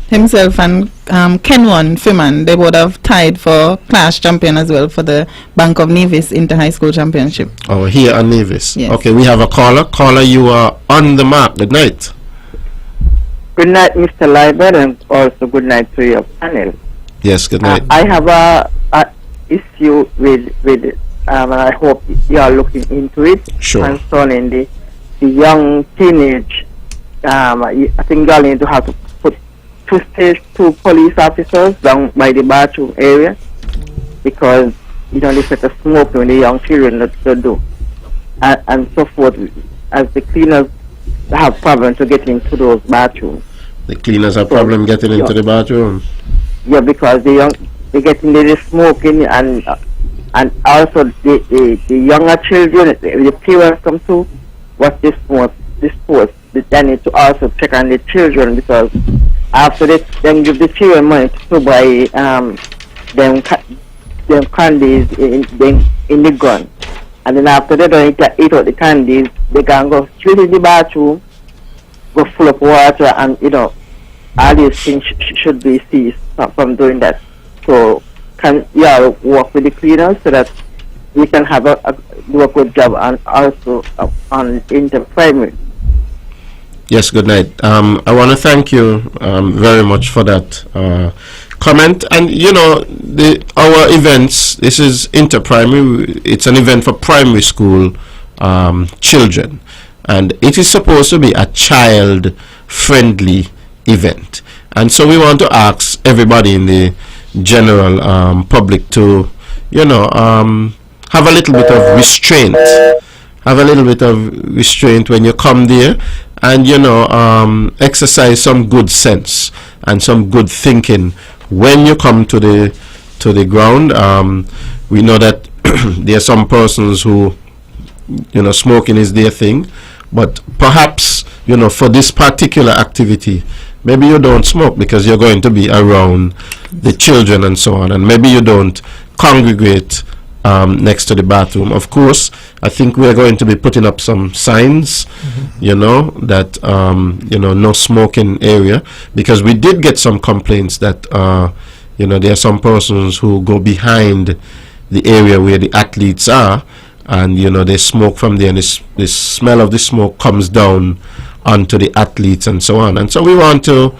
Himself and Kenwan Fiman, they would have tied for class champion as well for the Bank of Nevis Inter-High School Championship. Oh, here on Nevis. Yes. Okay, we have a caller. Caller, you are on the mark. Good night. Good night, Mr. Liburd, and also good night to your panel. Yes, good night. I have a issue with and I hope you are looking into it. Sure. Concerning the young teenage. I think you all need to have to put two police officers down by the bathroom area, because they set a smoke when the young children not to do, and so forth, as the cleaners have problems to get into those bathrooms. The cleaners have problem getting into the bathroom. Yeah, because they get in there smoking, and also the younger children, the parents come to watch this sports. They need to also check on the children, because after they then give the children money to buy them candies in the gun, and then after they don't eat out the candies, they can go straight in the bathroom, go full of water, and all these things should be ceased from doing that. So can you all work with the cleaners so that we can have do a good job, and also on primary. Yes, good night. I want to thank you very much for that comment. And our events, this is inter-primary. It's an event for primary school children, and it is supposed to be a child-friendly event. And so we want to ask everybody in the general public to, have a little bit of restraint. Have a little bit of restraint when you come there, and exercise some good sense and some good thinking when you come to the ground. We know that there are some persons who smoking is their thing, but perhaps for this particular activity, maybe you don't smoke because you're going to be around the children and so on, and maybe you don't congregate next to the bathroom. Of course, I think we're going to be putting up some signs, that no smoking area, because we did get some complaints that there are some persons who go behind the area where the athletes are, and they smoke from there, and the smell of the smoke comes down onto the athletes and so on. And so we want to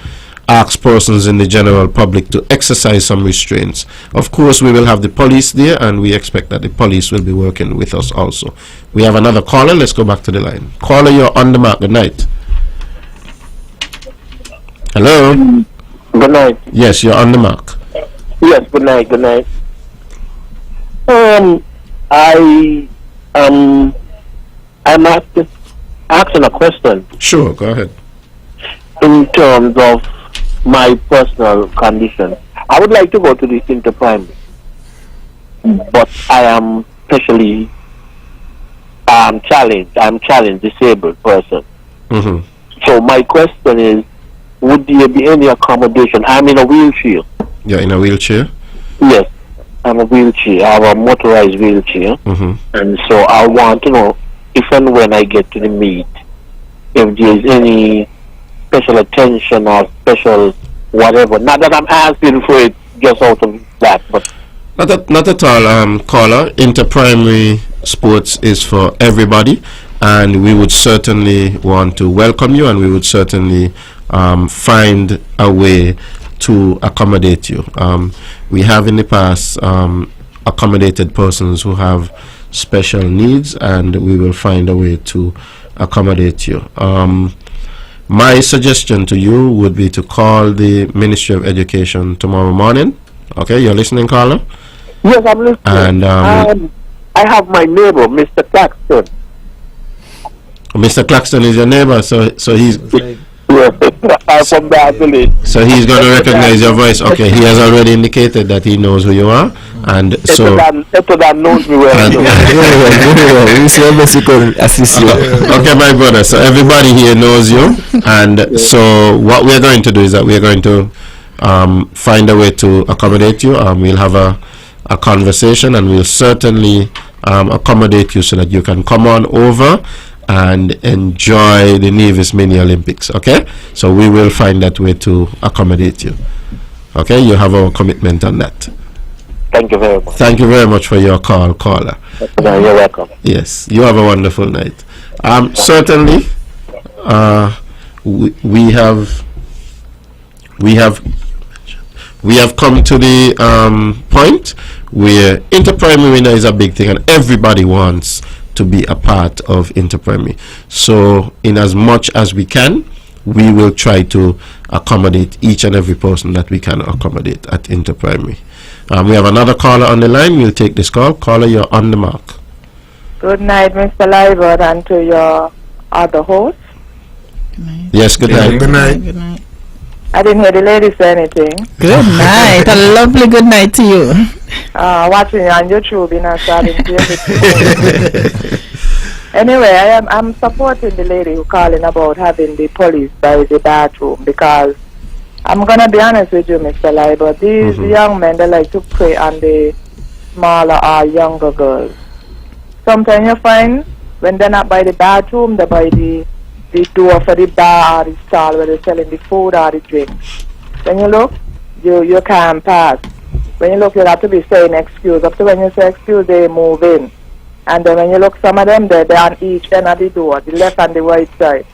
ask persons in the general public to exercise some restraints. Of course, we will have the police there, and we expect that the police will be working with us also. We have another caller. Let's go back to the line. Caller, you're on the mark. Good night. Hello? Good night. Yes, you're on the mark. Yes, good night, good night. I'm asking a question Sure, go ahead. in terms of my personal condition. I would like to go to the inter-primary, but I am especially challenged. I'm challenged, disabled person. Mm-hmm. So my question is, would there be any accommodation? I'm in a wheelchair. You're in a wheelchair? Yes, I'm a wheelchair. I have a motorized wheelchair. Mm-hmm. And so I want to know if and when I get to the meet, if there is any special attention or special whatever. Not that I'm asking for it just out of that, but Not at all, caller. Inter-primary sports is for everybody, and we would certainly want to welcome you, and we would certainly find a way to accommodate you. We have in the past accommodated persons who have special needs, and we will find a way to accommodate you. My suggestion to you would be to call the Ministry of Education tomorrow morning. Okay, you're listening, caller? yes, I'm listening. And I have my neighbor, Mr. Claxton. Mr. Claxton is your neighbor, so he's Yes, I'm from that village. going to recognize your voice. Okay, he has already indicated that he knows who you are, and so. That knows me well. Assist you. Okay, my brother. So everybody here knows you, and so what we're going to do is that we're going to find a way to accommodate you. We'll have a conversation, and we'll certainly accommodate you so that you can come on over and enjoy the Nevis Mini Olympics. Okay, so we will find that way to accommodate you. Okay, you have our commitment on that. Thank you very much. Thank you very much for your call, caller. You're welcome. Yes, you have a wonderful night. Certainly, we have we have come to the point where inter-primary winner is a big thing, and everybody wants to be a part of inter-primary. So, in as much as we can, we will try to accommodate each and every person that we can accommodate at inter-primary. We have another caller on the line. We'll take this call. Caller, you're on the mark. Good night, Mr. Liburd, and to your other host. Yes, good night. Good night. Good night. I didn't hear the lady say anything. Good night. A lovely good night to you. Watching you on YouTube, you know, so I didn't hear it. Anyway, I'm supporting the lady who calling about having the police by the bathroom, because I'm going to be honest with you, Mr. Liburd, these young men, they like to prey on the smaller or younger girls. Sometimes you find when they're not by the bathroom, they're by the door for the bar or the stall where they're selling the food or the drink. When you look, you can't pass. When you look, you have to be saying excuse. Up to when you say excuse, they move in. And then when you look, some of them, they're on each end of the door, the left and the right side.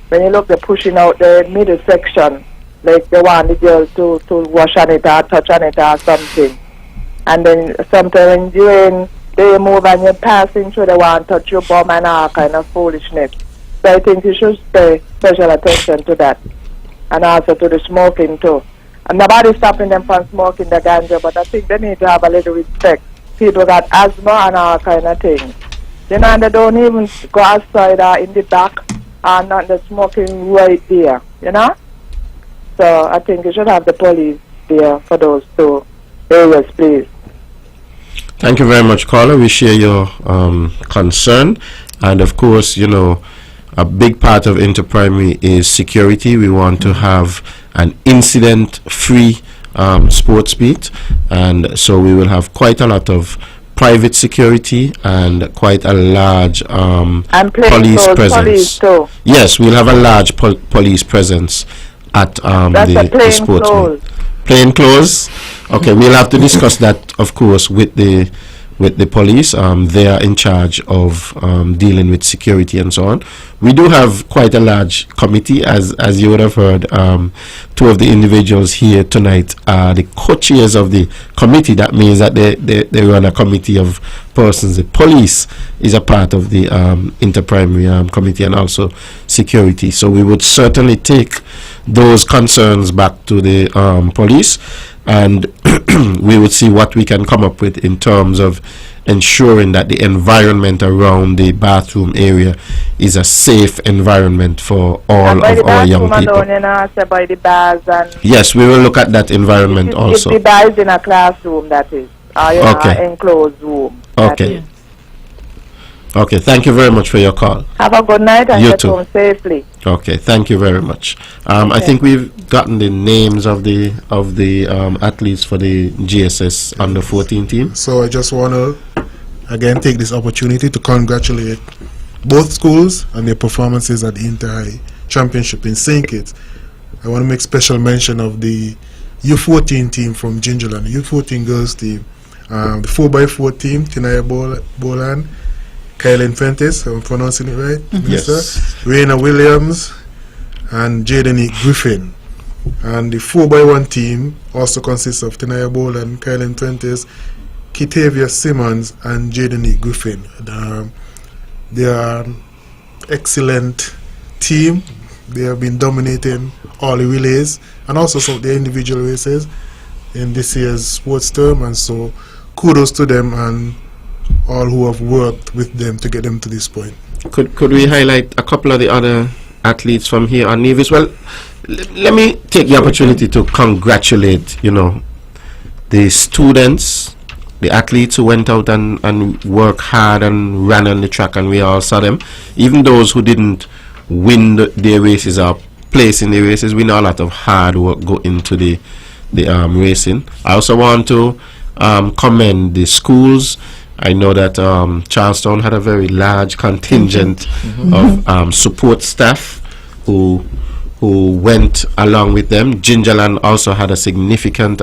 When you look, they're pushing out the middle section, like they want the girl to wash on it or touch on it or something. And then sometimes when you're in, they move and you're passing through, they want to touch your bum and all kind of foolishness. So I think you should pay special attention to that. And also to the smoking too. And nobody's stopping them from smoking the ganja, but I think they need to have a little respect. People got asthma and all kind of things. You know, and they don't even go outside or in the back or not the smoking right there, you know? So I think you should have the police there for those two areas, please. Thank you very much, caller. We share your concern. And of course, you know, a big part of inter-primary is security. We want to have an incident-free sports beat, and so we will have quite a lot of private security and quite a large police presence. Police too. Yes, we'll have a large police presence at the sports meet. Plain clothes. Okay, we'll have to discuss that, of course, with the police. They are in charge of dealing with security and so on. We do have quite a large committee, as you would have heard. Two of the individuals here tonight are the co-chairs of the committee. That means that they run a committee of persons. The police is a part of the inter-primary committee, and also security. So we would certainly take those concerns back to the police, and we would see what we can come up with in terms of ensuring that the environment around the bathroom area is a safe environment for all of our young people. By the bars and yes, we will look at that environment also. If the bar is in a classroom, that is, okay. Enclosed room. Okay. Okay, thank you very much for your call. Have a good night and get home safely. Okay, thank you very much. I think we've gotten the names of the athletes for the GSS under 14 team. So I just want to again take this opportunity to congratulate both schools on their performances at the Inter-High Championship in St. Kitts. I want to make special mention of the U14 team from Gingerland, the U14 girls team, the 4x4 team, Tinaya Bolan, Kylen Fentes, I'm pronouncing it right, Minister? Yes. Raina Williams and Jaden Griffin. And the 4x1 team also consists of Tinaya Bolan, Kylen Fentes, Kitavia Simmons and Jaden Griffin. They are an excellent team. They have been dominating all the relays and also some of the individual races in this year's sports term, and so kudos to them and all who have worked with them to get them to this point. Could we highlight a couple of the other athletes from here on Nevis? Well, let me take the opportunity to congratulate, the students, the athletes who went out and worked hard and ran on the track, and we all saw them. Even those who didn't win their races or place in the races, we know a lot of hard work go into the racing. I also want to commend the schools. I know that Charlestown had a very large contingent of support staff who went along with them. Gingerland also had a significant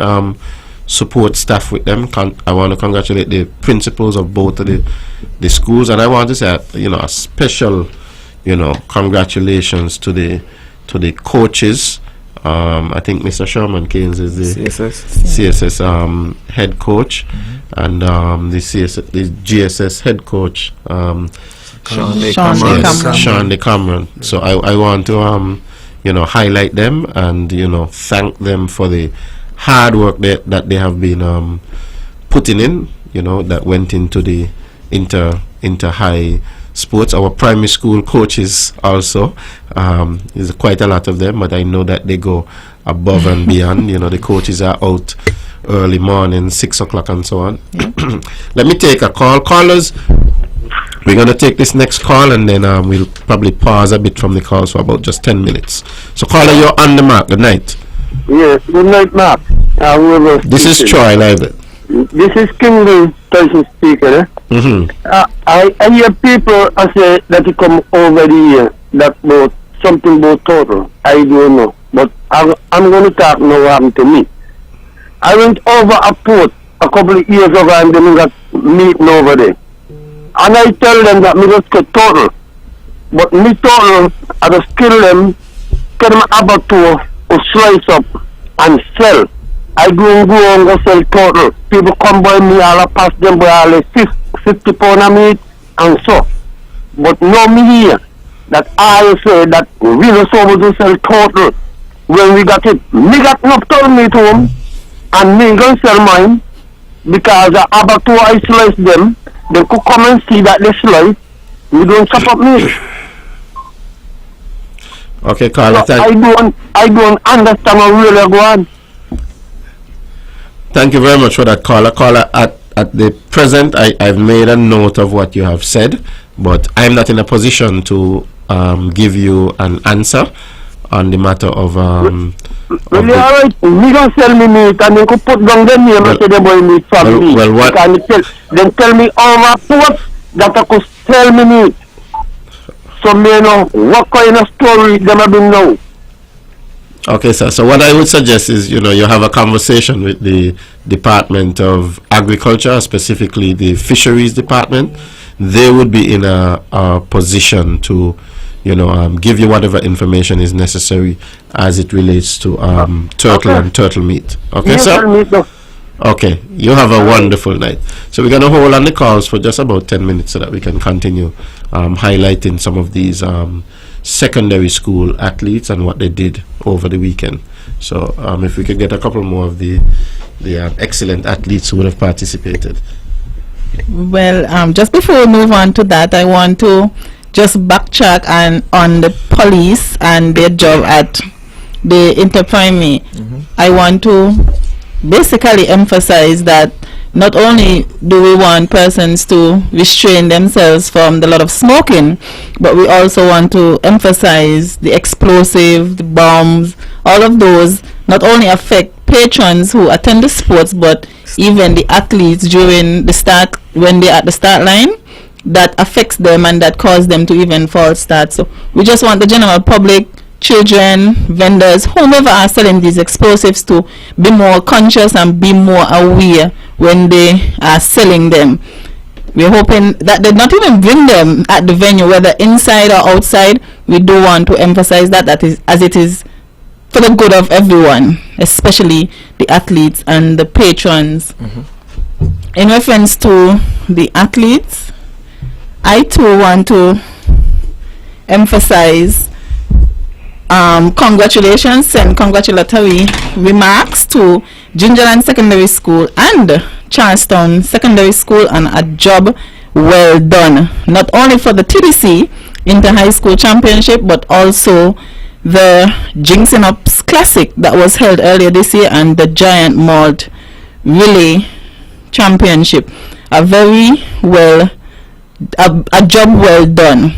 support staff with them. I want to congratulate the principals of both of the schools, and I want to say a special congratulations to the coaches I think Mr. Sherman Keynes is the CSS. CSS head coach, and the GSS head coach, Sean yes, Cameron. Sean Cameron. So I want to highlight them and thank them for the hard work that they have been putting in, that went into the inter high sports. Our primary school coaches also, there's quite a lot of them, but I know that they go above and beyond. The coaches are out early morning, 6 o'clock and so on. Let me take a call. Callers, we're going to take this next call, and then we'll probably pause a bit from the calls for about just 10 minutes. So caller, you're on the mark. Good night. Yes, good night, Mark. This is Troy Live. This is King Tyson speaker. I hear people say that you come over the year that about something about total. I don't know, but I'm going to talk now what happened to me. I went over a port a couple of years ago and then we got meeting over there. And I tell them that me just get total. But me total, I just kill them, get them abattoir, or slice up and sell. I go and go sell total. People come by me, I'll pass them by all 50 pound of meat and so. But now me here, that I say that we just over to sell total. When we got it, me got enough total meat home, and me gonna sell mine, because the abattoir I slice them, they could come and see that they slice, we don't chop up meat. Okay, caller. So I don't understand how really go on. Thank you very much for that, caller. Caller, at the present, I've made a note of what you have said, but I'm not in a position to give you an answer on the matter of Really, alright, me don't sell me meat, and they could put down them name and say they buy meat from me. Well, what? Then tell me all reports that I could sell me meat. So me know what kind of story them have been now. Okay, sir. So what I would suggest is, you have a conversation with the Department of Agriculture, specifically the Fisheries Department. They would be in a position to, give you whatever information is necessary as it relates to turtle and turtle meat. Okay, Yes, sir? Okay, you have a wonderful night. So we're going to hold on the calls for just about 10 minutes so that we can continue highlighting some of these secondary school athletes and what they did over the weekend. So if we could get a couple more of the excellent athletes who would have participated. Well, just before we move on to that, I want to just backtrack on the police and their job at the Interprimary. I want to basically emphasize that not only do we want persons to restrain themselves from the lot of smoking, but we also want to emphasize the explosive, the bombs, all of those not only affect patrons who attend the sports, but even the athletes during the start, when they're at the start line, that affects them and that cause them to even false start. So we just want the general public, children, vendors, whomever are selling these explosives to be more conscious and be more aware when they are selling them. We're hoping that they not even bring them at the venue, whether inside or outside. We do want to emphasize that is, as it is for the good of everyone, especially the athletes and the patrons. In reference to the athletes, I too want to emphasize congratulations, send congratulatory remarks to Gingerland Secondary School and Charlestown Secondary School on a job well done, not only for the TDC Inter-High School Championship, but also the Jinxing Ups Classic that was held earlier this year and the Giant Malt Relay Championship. A job well done.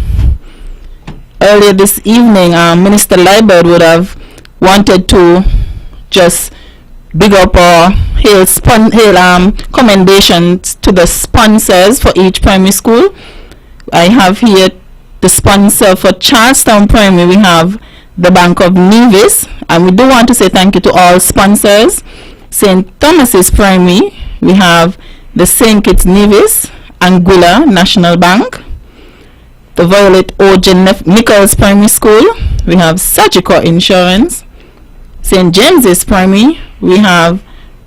Earlier this evening, Minister Liburd would have wanted to just big up or hail commendations to the sponsors for each primary school. I have here the sponsor for Charlestown Primary. We have the Bank of Nevis, and we do want to say thank you to all sponsors. St. Thomas's Primary, we have the St. Kitts Nevis, Anguilla National Bank, the Violet O. Nichols Primary School, we have Sagicor Insurance, St. James's Primary, we have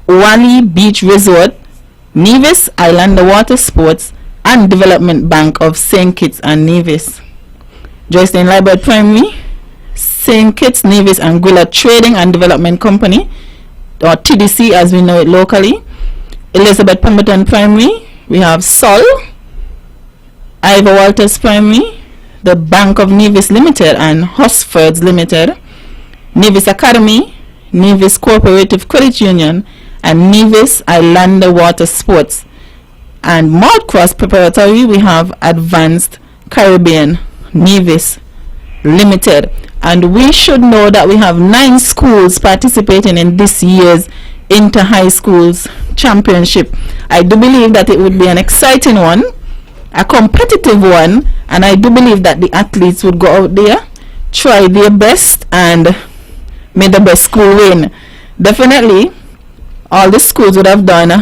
Wally Beach Resort, Nevis Islander Water Sports, and Development Bank of St. Kitts and Nevis. Joycelyn Liburd Primary, St. Kitts, Nevis and Gwilla Trading and Development Company, or TDC as we know it locally. Elizabeth Pemberton Primary, we have Sol. Ivor Walters Primary, the Bank of Nevis Limited and Hosfords Limited. Nevis Academy, Nevis Cooperative Credit Union, and Nevis Islander Water Sports. And Mountcross Preparatory, we have Advanced Caribbean Nevis Limited. And we should know that we have 9 schools participating in this year's Inter-High Schools Championship. I do believe that it would be an exciting one, a competitive one, and I do believe that the athletes would go out there, try their best, and may the best school win. Definitely, all the schools would have done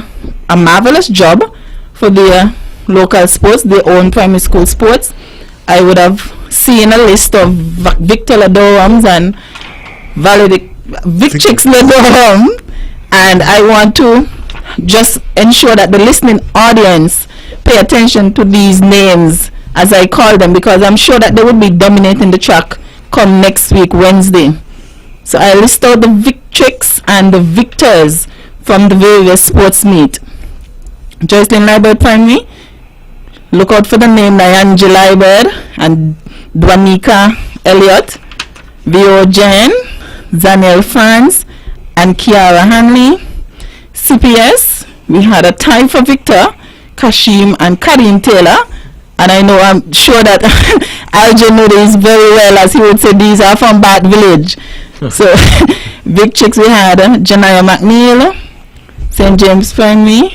a marvelous job for their local sports, their own primary school sports. I would have seen a list of Victor Ladorums and Vic Chicks Ladorum, and I want to just ensure that the listening audience pay attention to these names as I call them, because I'm sure that they will be dominating the track come next week, Wednesday. So I list out the Vic Chicks and the victors from the various sports meet. Joycelyn Liburd Primary, look out for the name Nyanji Liburd and Dwanika Elliott, Vio Jen, Zaniel France, and Kiara Hanley. CPS, we had a tie for Victor, Kashim, and Karim Taylor. And I'm sure that Aljo knew these very well, as he would say these are from Bat Village. So, Big Chicks, we had Janaya McNeil, St. James Primary,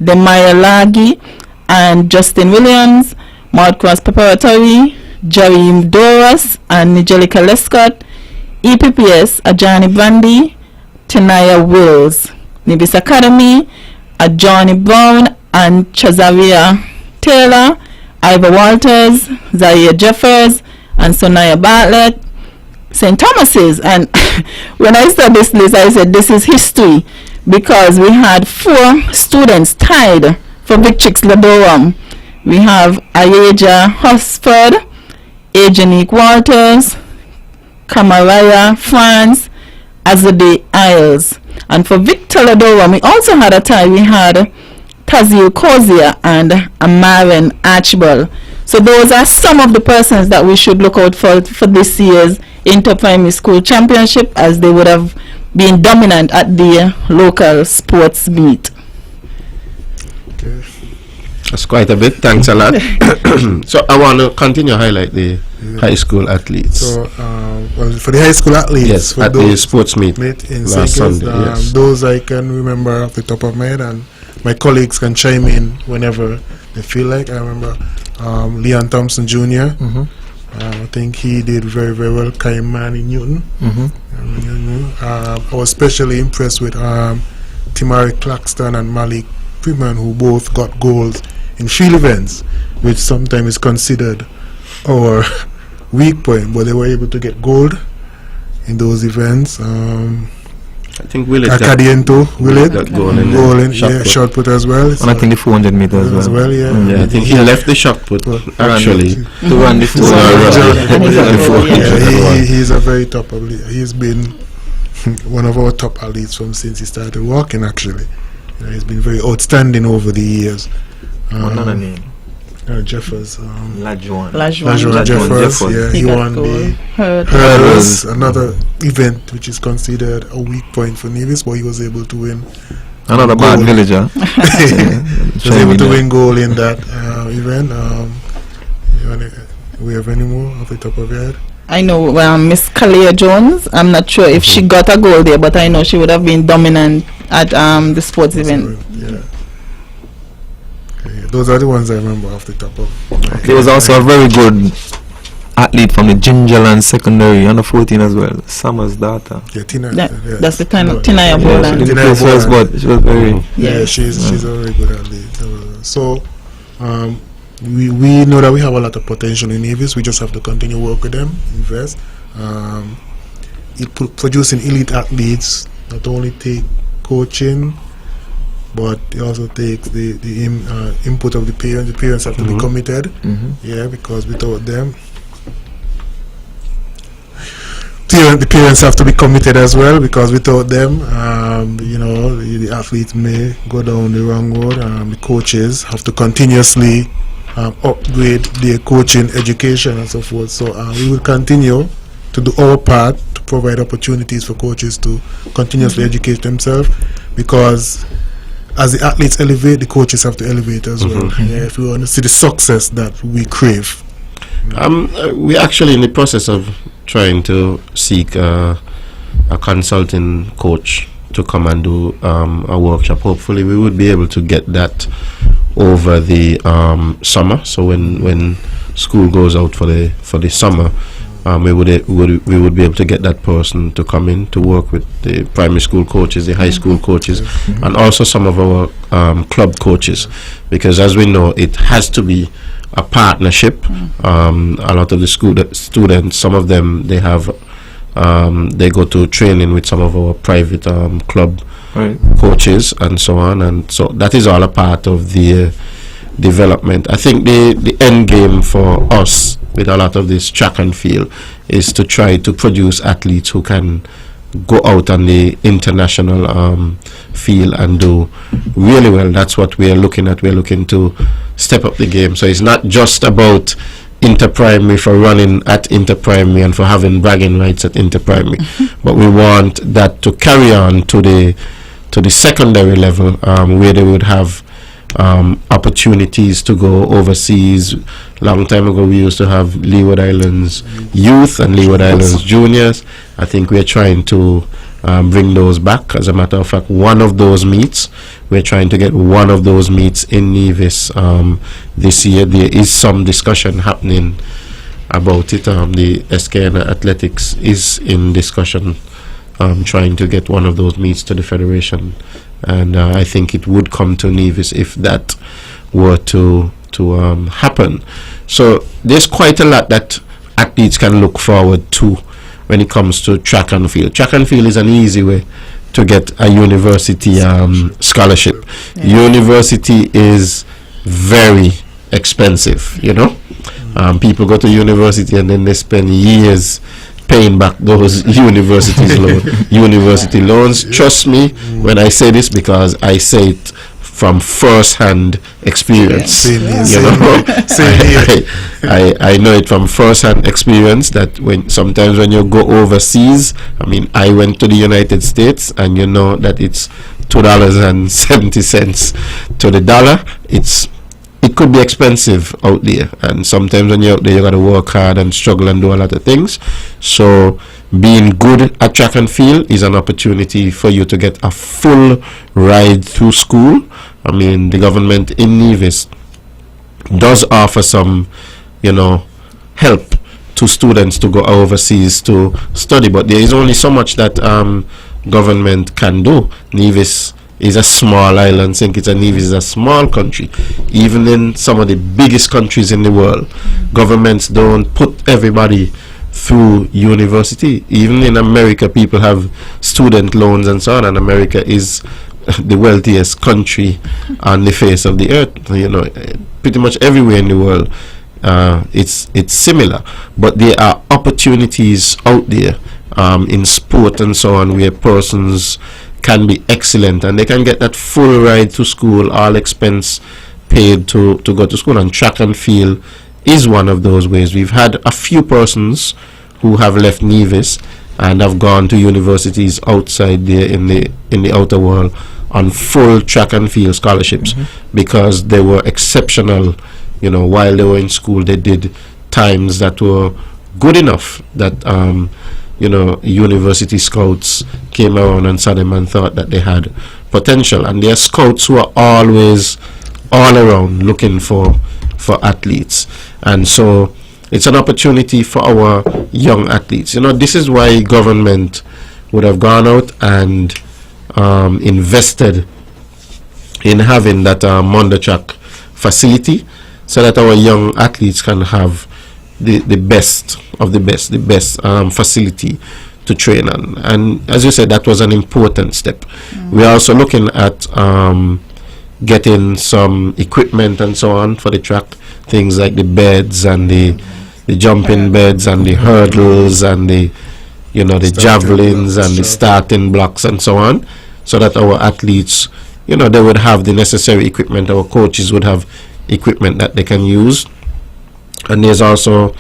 Demaya Lagi, and Justin Williams, Mountcross Preparatory, Jerry Doras, and Nigelica Lescott. EPPS, Ajani Brandy, Tenaya Wills. Nevis Academy, Johnny Brown and Chazaria Taylor, Ivor Walters, Zaire Jeffers, and Sonaya Bartlett. St. Thomas's, and when I saw this list, I said this is history, because we had 4 students tied for Vic Chicks Ladorum. We have Ayeja Hosford, Ajanique Walters, Kamaraya France, Azadeh Isles. And for Victor Ladorum, we also had a tie. We had Tazil Kozia and Amaren Archibald. So those are some of the persons that we should look out for this year's Inter-Primary School Championship, as they would have been dominant at the local sports meet. Okay. That's quite a bit. Thanks a lot. So I want to continue to highlight the high school athletes. So, well, for the high school athletes, yes, for at the sports meet in last St. Sunday, yes. Those I can remember off the top of my head, and my colleagues can chime in whenever they feel like. I remember Leon Thompson Jr. I think he did very, very well. Kaimani Newton. I was especially impressed with Timari Claxton and Malik Freeman, who both got goals in field events, which sometimes is considered our weak point, but they were able to get gold in those events. I think Willett got goal in shot put as well. And I think the 400 meters as well. I think he left the shot put actually to run the 400. He's a very top athlete. He's been one of our top athletes since he started walking. Actually, he's been very outstanding over the years. Another name. Jeffers. Lajuan Jeffers. Yeah, he won the hurdles, another event which is considered a weak point for Nevis, but he was able to win. Another bad villager. He was able to win goal in that event. We have any more off the top of your head? I know Miss Kalia Jones. I'm not sure if she got a goal there, but I know she would have been dominant at the sports event. Yeah. Those are the ones I remember off the top of my head. He was also a very good athlete from the Gingerland Secondary, under 14 as well. Summer's daughter. Yeah, Tina. That's the Tinaya Boland. She was very. Yeah, she's a very good athlete. So, we know that we have a lot of potential in Nevis. We just have to continue work with them, invest. producing elite athletes not only take coaching, but it also takes the input of the parents. The parents have to be committed, yeah, because without them, the parents have to be committed as well, because without them, the athletes may go down the wrong road. The coaches have to continuously upgrade their coaching education and so forth. So we will continue to do our part to provide opportunities for coaches to continuously educate themselves, because as the athletes elevate, the coaches have to elevate as well. Yeah, if we want to see the success that we crave. We're actually in the process of trying to seek a consulting coach to come and do a workshop. Hopefully we would be able to get that over the summer. So when school goes out for the summer, we would be able to get that person to come in to work with the primary school coaches, the high school coaches, and also some of our club coaches, because as we know, it has to be a partnership. A lot of the students, some of them, they have they go to training with some of our private club coaches and so on, and so that is all a part of the development. I think the end game for us with a lot of this track and field is to try to produce athletes who can go out on the international field and do really well. That's what we are looking at. We're looking to step up the game. So it's not just about inter-primary, for running at inter-primary and for having bragging rights at inter-primary, but we want that to carry on to the secondary level, where they would have opportunities to go overseas. Long time ago we used to have Leeward Islands Youth and Leeward Islands Juniors. I think we're trying to bring those back. As a matter of fact, one of those meets, we're trying to get one of those meets in Nevis this year. There is some discussion happening about it. The SKN Athletics is in discussion trying to get one of those meets to the federation, and I think it would come to Nevis if that were to happen. So there's quite a lot that athletes can look forward to when it comes to track and field. Track and field is an easy way to get a university scholarship. University is very expensive, people go to university and then they spend years paying back those university loans. Trust me when I say this, because I say it from first-hand experience. I know it from first-hand experience that sometimes when you go overseas, I went to the United States, and you know that it's $2.70 to the dollar. It could be expensive out there, and sometimes when you're out there, you got to work hard and struggle and do a lot of things. So being good at track and field is an opportunity for you to get a full ride through school. The government in Nevis does offer some, help to students to go overseas to study, but there is only so much that government can do. Nevis is a small island. St. Kitts and Nevis is a small country. Even in some of the biggest countries in the world, governments don't put everybody through university. Even in America, people have student loans and so on, and America is the wealthiest country on the face of the earth. Pretty much everywhere in the world, it's similar, but there are opportunities out there in sport and so on, where persons can be excellent and they can get that full ride to school, all expense paid to go to school. And track and field is one of those ways. We've had a few persons who have left Nevis and have gone to universities outside there in the outer world on full track and field scholarships, because they were exceptional. While they were in school, they did times that were good enough that university scouts came around and saw them and thought that they had potential. And their scouts who are always all around looking for athletes, and so it's an opportunity for our young athletes. This is why government would have gone out and invested in having that Mondo Track facility, so that our young athletes can have the best of the best facility to train on. And as you said, that was an important step. We're also looking at getting some equipment and so on for the track, things like the beds and the jumping beds and the hurdles and the javelins and the starting blocks and so on, so that our athletes, they would have the necessary equipment. Our coaches would have equipment that they can use. And there's also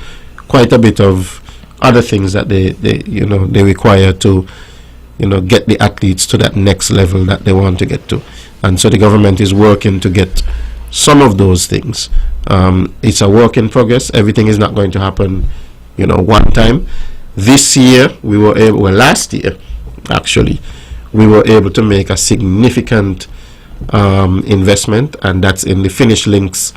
quite a bit of other things that they require to get the athletes to that next level that they want to get to. And so the government is working to get some of those things. It's a work in progress. Everything is not going to happen one time. This year last year actually, we were able to make a significant investment, and that's in the Finish Links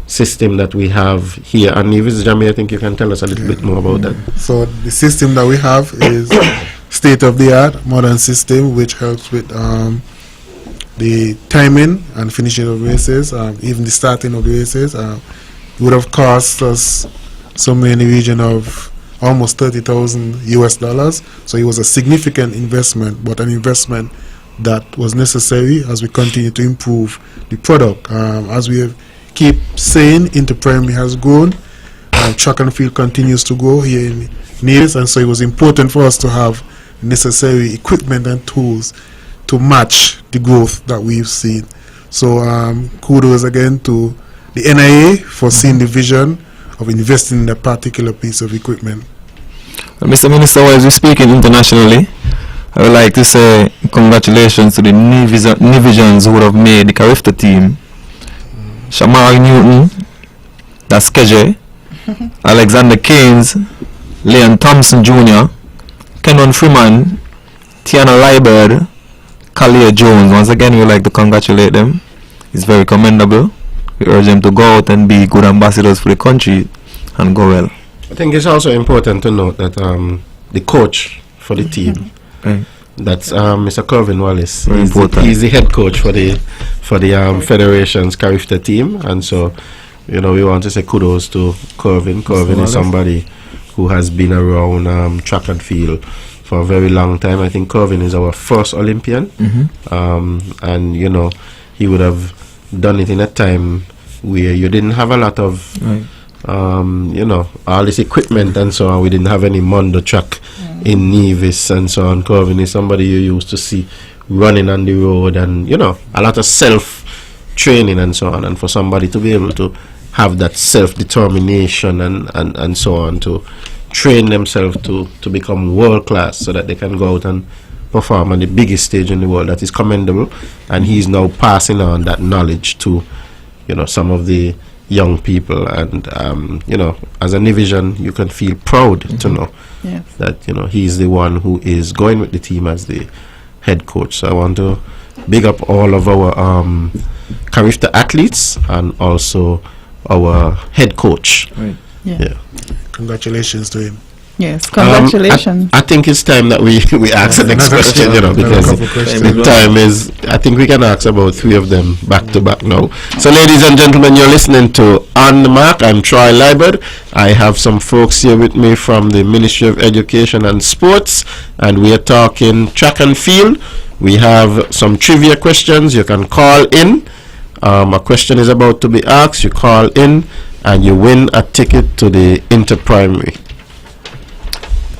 system that we have here. And Nevis Jamie, I think you can tell us a little bit more about that. So the system that we have is state-of-the-art modern system, which helps with the timing and finishing of races, even the starting of the races. It would have cost us somewhere in the region of almost $30,000. So it was a significant investment, but an investment that was necessary as we continue to improve the product. As we keep saying, Interprimary has grown, track and field continues to grow here in Nevis, and so it was important for us to have necessary equipment and tools to match the growth that we've seen. So kudos again to the NIA for seeing the vision of investing in a particular piece of equipment. Mr. Minister, as we're speaking internationally, I would like to say congratulations to the Nevisians who would have made the Carifta team. Shamar Newton, that's KJ, Alexander Keynes, Leon Thompson Jr., Kenon Freeman, Tiana Liburd, Kalia Jones. Once again, we would like to congratulate them. It's very commendable. We urge them to go out and be good ambassadors for the country and go well. I think it's also important to note that the coach for the team, that's Mr. Corvin Wallace. He's the head coach for the Federation's Carifta team, and so we want to say kudos to Corvin. Corvin is somebody who has been around track and field for a very long time. I think Corvin is our first Olympian, and he would have done it in a time where you didn't have a lot of all this equipment and so on. We didn't have any Mondo track in Nevis and so on. Corvin is somebody you used to see running on the road, and a lot of self-training and so on. And for somebody to be able to have that self-determination and so on, to train themselves to become world-class so that they can go out and perform on the biggest stage in the world, that is commendable. And he's now passing on that knowledge to some of the young people, and as a Nevisian, you can feel proud to know that he's the one who is going with the team as the head coach. So I want to big up all of our Carifta athletes and also our head coach. Congratulations to him. Yes, congratulations. I think it's time that we ask the next question, because the time is, I think we can ask about 3 of them back to back now. So ladies and gentlemen, you're listening to On the Mark. I'm Troy Liburd. I have some folks here with me from the Ministry of Education and Sports, and we are talking track and field. We have some trivia questions. You can call in. A question is about to be asked. You call in and you win a ticket to the Interprimary.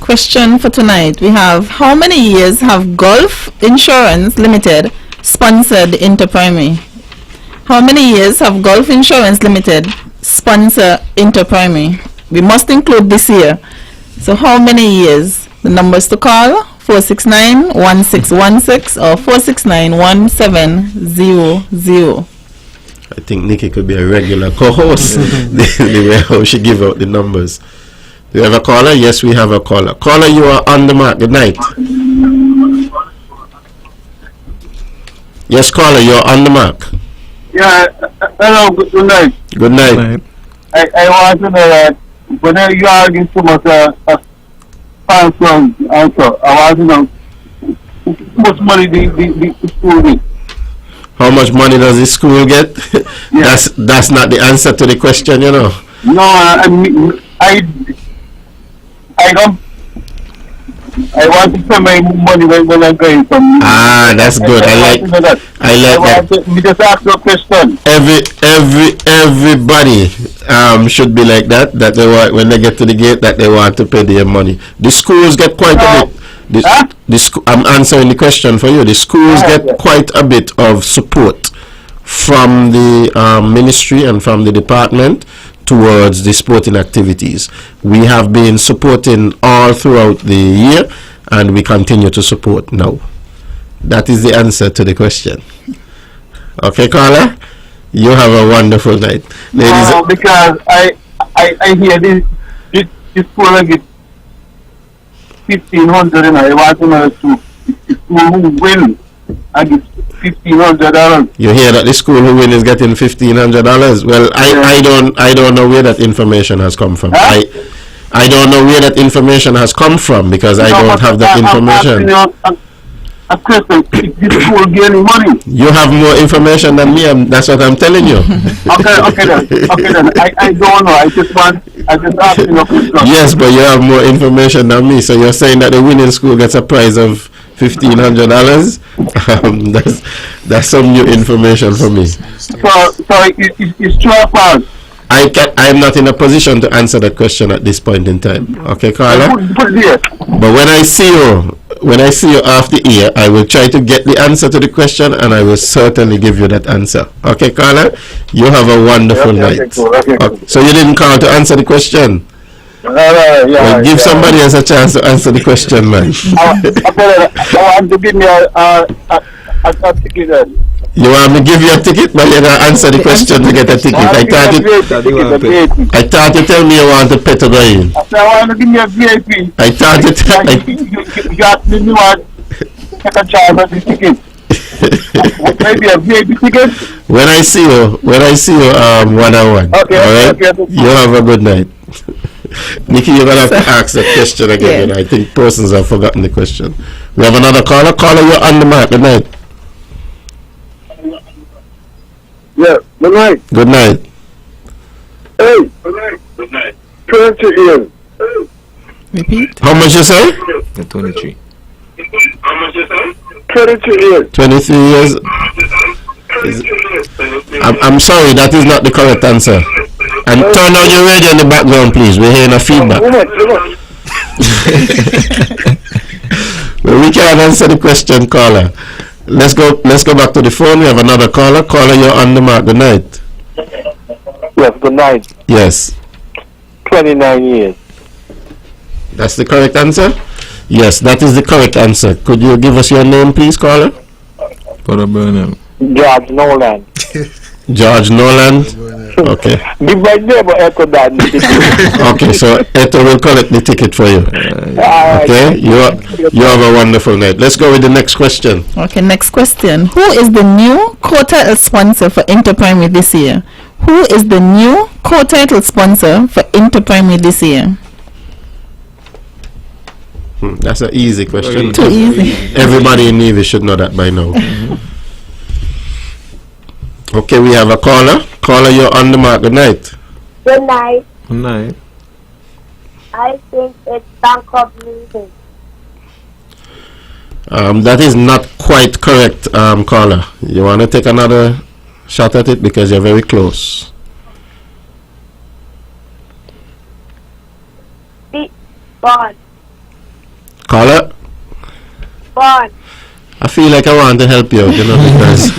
Question for tonight. We have, how many years have Gulf Insurance Limited sponsored Interprimary? How many years have Gulf Insurance Limited sponsored Interprimary? We must include this year. So how many years? The numbers to call, 469-1616 or 469-1700. I think Nikki could be a regular co-host the way how she give out the numbers. Do you have a caller? Yes, we have a caller. Caller, you are on the mark. Good night. Yes, caller, you're on the mark. Yeah, hello, good night. Good night. I want to know that whenever you are getting so much funds also, I want to know how much money the school get. How much money does the school get? Yeah. That's not the answer to the question, No, I mean, I don't I want to spend my money when I'm going from. Ah, that's good. I like that. Me just ask you a question. Everybody should be like that. That they want, when they get to the gate, that they want to pay their money. The schools get quite a bit. I'm answering the question for you. The schools get quite a bit of support from the ministry and from the department towards the sporting activities. We have been supporting all throughout the year, and we continue to support now. That is the answer to the question. Okay, Carla? You have a wonderful night. Ladies, No, because I hear this school get 1,500 and I want to know to who win. I get $1,500. you hear that the school who win is getting $1,500? Well, I don't know where that information has come from. Huh? I don't know where that information has come from because I don't have that information. A question, is this school getting money? You have more information than me, and that's what I'm telling you. Okay then. I don't know. I just asked you a question. Yes, but you have more information than me. So you're saying that the winning school gets a prize of $1,500? That's some new information for me. So it's true or false? I'm not in a position to answer that question at this point in time. Okay, Carla? Put it here. But when I see you after here, I will try to get the answer to the question, and I will certainly give you that answer. Okay, Carla? You have a wonderful night. Okay, so you didn't call to answer the question? Well, give somebody else a chance to answer the question, man. I want to give me a ticket then. You want me to give you a ticket, but you don't answer the question to get a ticket. I thought you tell me you want to pay to go in. I want to give me a VIP. I thought you tell me. You asked me what take a charge of the ticket. Maybe a VIP ticket. When I see you one-on-one. Okay, all right? okay. You have a good night. Nikki, you're gonna have to ask the question again. Yeah. I think persons have forgotten the question. We have another caller. Caller, you're on the mark. Good night. Yeah, good night. Good night. Hey, good night. 20 years. Repeat. How much you say? 23. How much you say? 22 years. 23 years. I'm sorry, that is not the correct answer. And turn on your radio in the background, please. We're hearing a feedback. Well, we can't answer the question, caller. Let's go back to the phone. We have another caller. Caller, you're on the mark. Good night. Yes, good night. Yes. 29 years. That's the correct answer? Yes, that is the correct answer. Could you give us your name, please, caller? George Nolan. George Nolan. Okay. Give my neighbor Echo that. Okay, so Eto will collect the ticket for you. Okay, you have a wonderful night. Let's go with the next question. Okay, next question. Who is the new co-title sponsor for Interprimary this year? Who is the new co-title sponsor for Interprimary this year? That's an easy question. Too easy. Everybody in Navy should know that by now. Okay, we have a caller. Caller, you're on the mark. Good night. Good night. Good night. I think it's Bank of Music. That is not quite correct, caller. You want to take another shot at it because you're very close. Bond. Caller? Bond. I feel like I want to help you out, because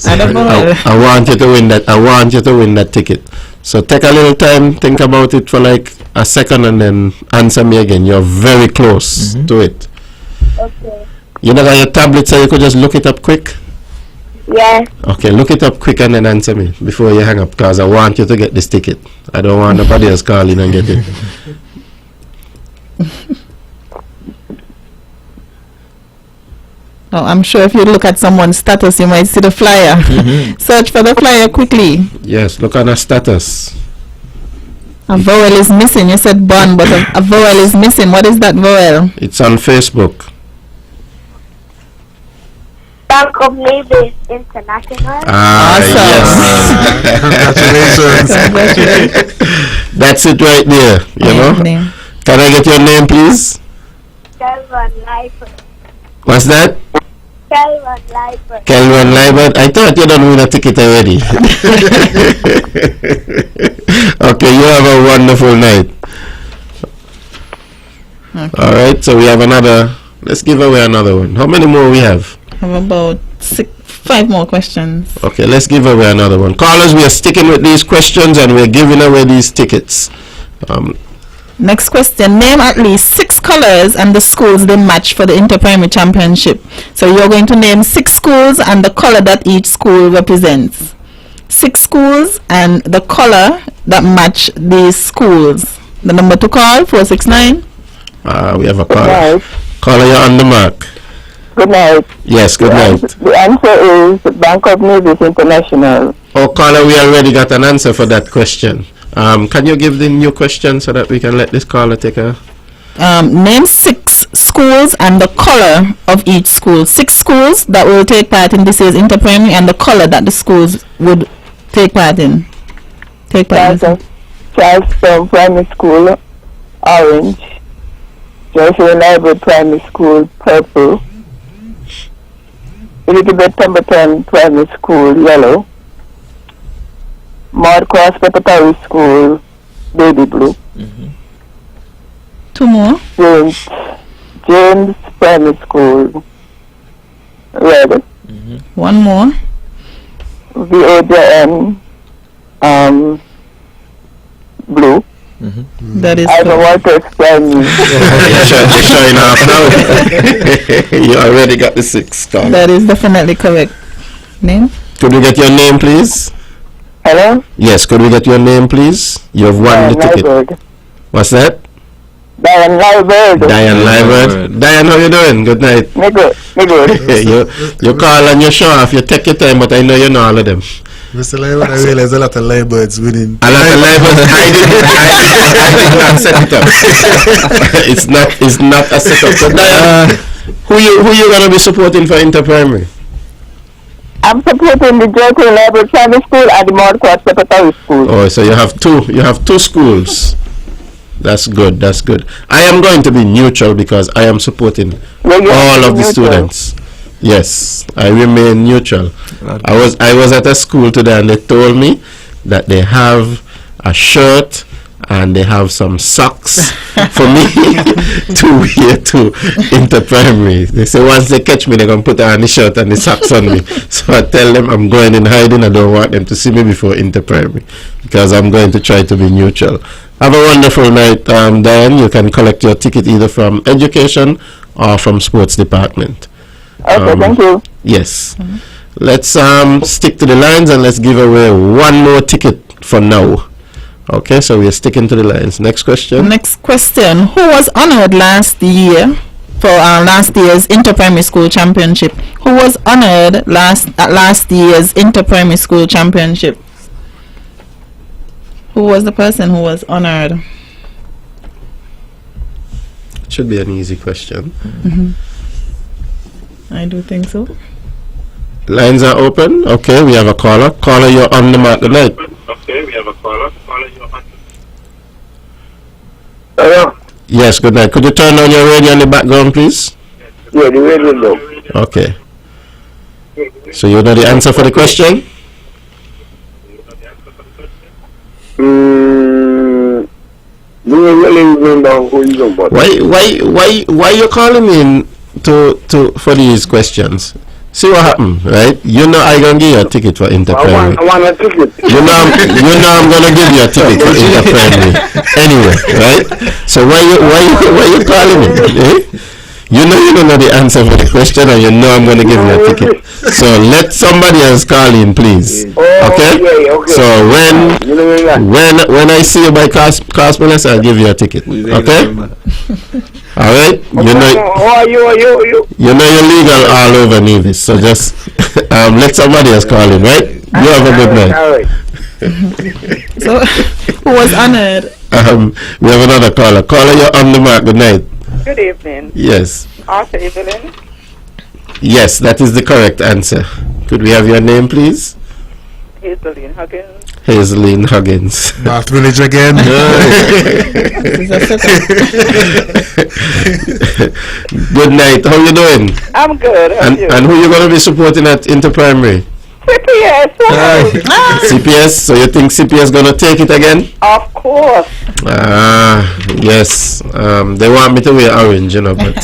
I want you to win that. I want you to win that ticket. So take a little time, think about it for like a second, and then answer me again. You're very close to it. Okay. You know got your tablet, so you could just look it up quick. Yes. Okay, look it up quick and then answer me before you hang up, because I want you to get this ticket. I don't want nobody else calling and get it. Oh, I'm sure if you look at someone's status, you might see the flyer. Search for the flyer quickly. Yes, look on her status. A vowel is missing. You said bond, but a vowel is missing. What is that vowel? It's on Facebook. Bank of Music International. Yes. Congratulations. That's it right there, you know. Can I get your name, please? Kelvin Liburd. What's that? Kelvin Liburd. Kelvin Liburd. I thought you don't win a ticket already. Okay, you have a wonderful night. Okay. All right, so we have another. Let's give away another one. How many more we have? I have about 5 more questions. Okay, let's give away another one. Callers, we are sticking with these questions and we're giving away these tickets. Next question. Name at least 6 colors and the schools they match for the Inter-Primary Championship. So you're going to name 6 schools and the color that each school represents. 6 schools and the color that match these schools. The number to call, 469. We have a Good caller. night. Caller, you're on the mark. Good night. Yes, good night. The answer is Bank of Nevis International. Oh, caller, we already got an answer for that question. Can you give the new question so that we can let this caller take a... Name 6 schools and the color of each school. 6 schools that will take part in this year's Inter-Primary and the color that the schools would take part in. Charleston Primary School, orange. Joshua Liburd Primary School, purple. Elizabeth Pemberton Primary School, yellow. Maud Cross Preparatory School, baby blue. 2 more. James Primary School, red. 1 more. VOJN, blue. That is Ivan Walters Primary. You're showing off now. You already got the 6 caller. That is definitely correct. Name? Could we get your name, please? Hello? Yes, could we get your name, please? You have won the ticket. Liburd. What's that? Diane Liburd. Diane Liburd. Diane, how you doing? Good night. Me good. You call and you show off. You take your time, but I know you know all of them. Mr. Liburd, I realize a lot of Libirds winning. A lot of Liburd. I did not set it up. It's not a setup. So Diane, who you gonna be supporting for Inter-Primary? I'm supporting the Joshua Liburd Primary School and the Maud Cross Preparatory School. Oh, so you have two schools. That's good. That's good. I am going to be neutral because I am supporting all of the students. Yes, I remain neutral. I was at a school today and they told me that they have a shirt and they have some socks for me to wear to Inter-Primary. They say once they catch me, they're going to put on the shirt and the socks on me. So I tell them I'm going in hiding. I don't want them to see me before Inter-Primary because I'm going to try to be neutral. Have a wonderful night, Diane. You can collect your ticket either from education or from sports department. Okay, thank you. Yes. Let's stick to the lines and let's give away one more ticket for now. Okay, so we're sticking to the lines. Next question. Next question. Who was honored last year for last year's Inter-Primary School Championship? Who was honored at last year's Inter-Primary School Championship? Who was the person who was honored? It should be an easy question. I do think so. Lines are open. Okay, we have a caller. Caller, you're on the mark. Good night. Okay, we have a caller. Caller, you're on. Hello? Yes, good night. Could you turn on your radio in the background, please? Yeah, the radio low. Okay. So you know the answer for the question? Do you really remember who you about? Why you calling me to for these questions? See what happened, right? You know I gonna give you a ticket for Inter-Primary. I want a ticket. You know I'm gonna give you a ticket for Inter-Primary anyway, right? So why you calling me? Eh? You know you don't know the answer for the question, and you know I'm gonna give you a ticket. So let somebody else call in, please. Okay? Okay. So when I see you by Cosmolas, I'll give you a ticket. Okay? All right. You know you're legal all over Nevis. So just let somebody else call in, right? You have a good night. All right. So, who was honored? We have another caller. Caller, you're on the mark. Good night. Good evening. Yes. Arthur Evelyn. Yes, that is the correct answer. Could we have your name, please? Hazeline Huggins. Hazeline Huggins. Bath Village again. Good night. How you doing? I'm good. How are you? And who you gonna be supporting at Interprimary? CPS. CPS. So you think CPS gonna take it again? Of course. Yes. They want me to wear orange, you know, but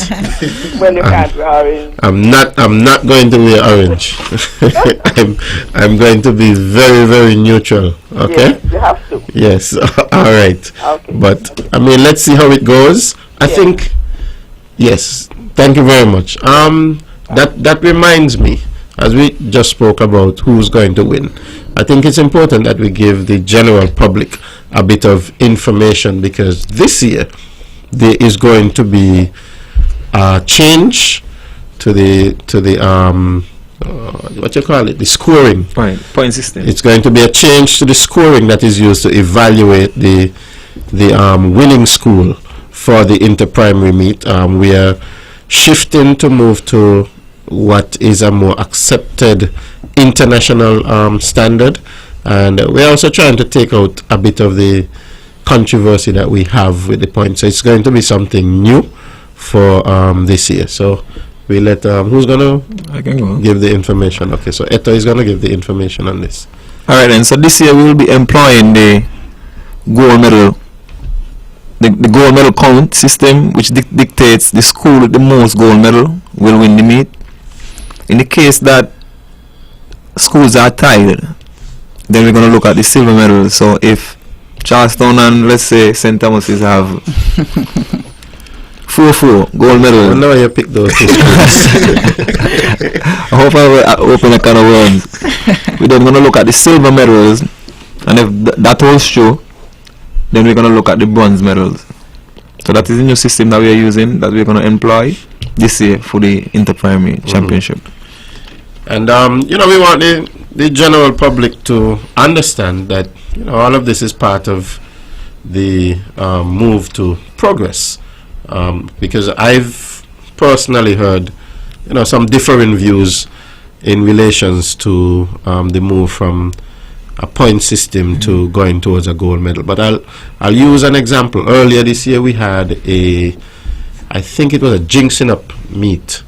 Well, you can't wear orange. I'm not going to wear orange. I'm going to be very, very neutral. Okay. Yes, you have to. Yes. All right. Okay. But I mean, let's see how it goes. I think. Yes. Thank you very much. That reminds me, as we just spoke about who's going to win, I think it's important that we give the general public a bit of information, because this year there is going to be a change to the what you call it, the scoring. Point system. It's going to be a change to the scoring that is used to evaluate the winning school for the inter-primary meet. We are shifting to move to what is a more accepted international standard, and we're also trying to take out a bit of the controversy that we have with the points. So it's going to be something new for this year. So we let who's gonna give the information? Okay, so Eto is gonna give the information on this. All right, then. So this year we will be employing the gold medal, the gold medal count system, which dictates the school with the most gold medal will win the meet. In the case that schools are tied, then we're going to look at the silver medal. So if Charlestown and, let's say, St. Thomas's have 4 gold medals. I know you picked those two schools. I hope I will open a can of worms. We're then going to look at the silver medals, and if that holds true, then we're going to look at the bronze medals. So that is the new system that we are using, that we're going to employ this year for the inter-primary championship. And we want the general public to understand that all of this is part of the move to progress, because I've personally heard some differing views in relations to the move from a point system to going towards a gold medal. But I'll use an example. Earlier this year we had I think it was a jinxing up meet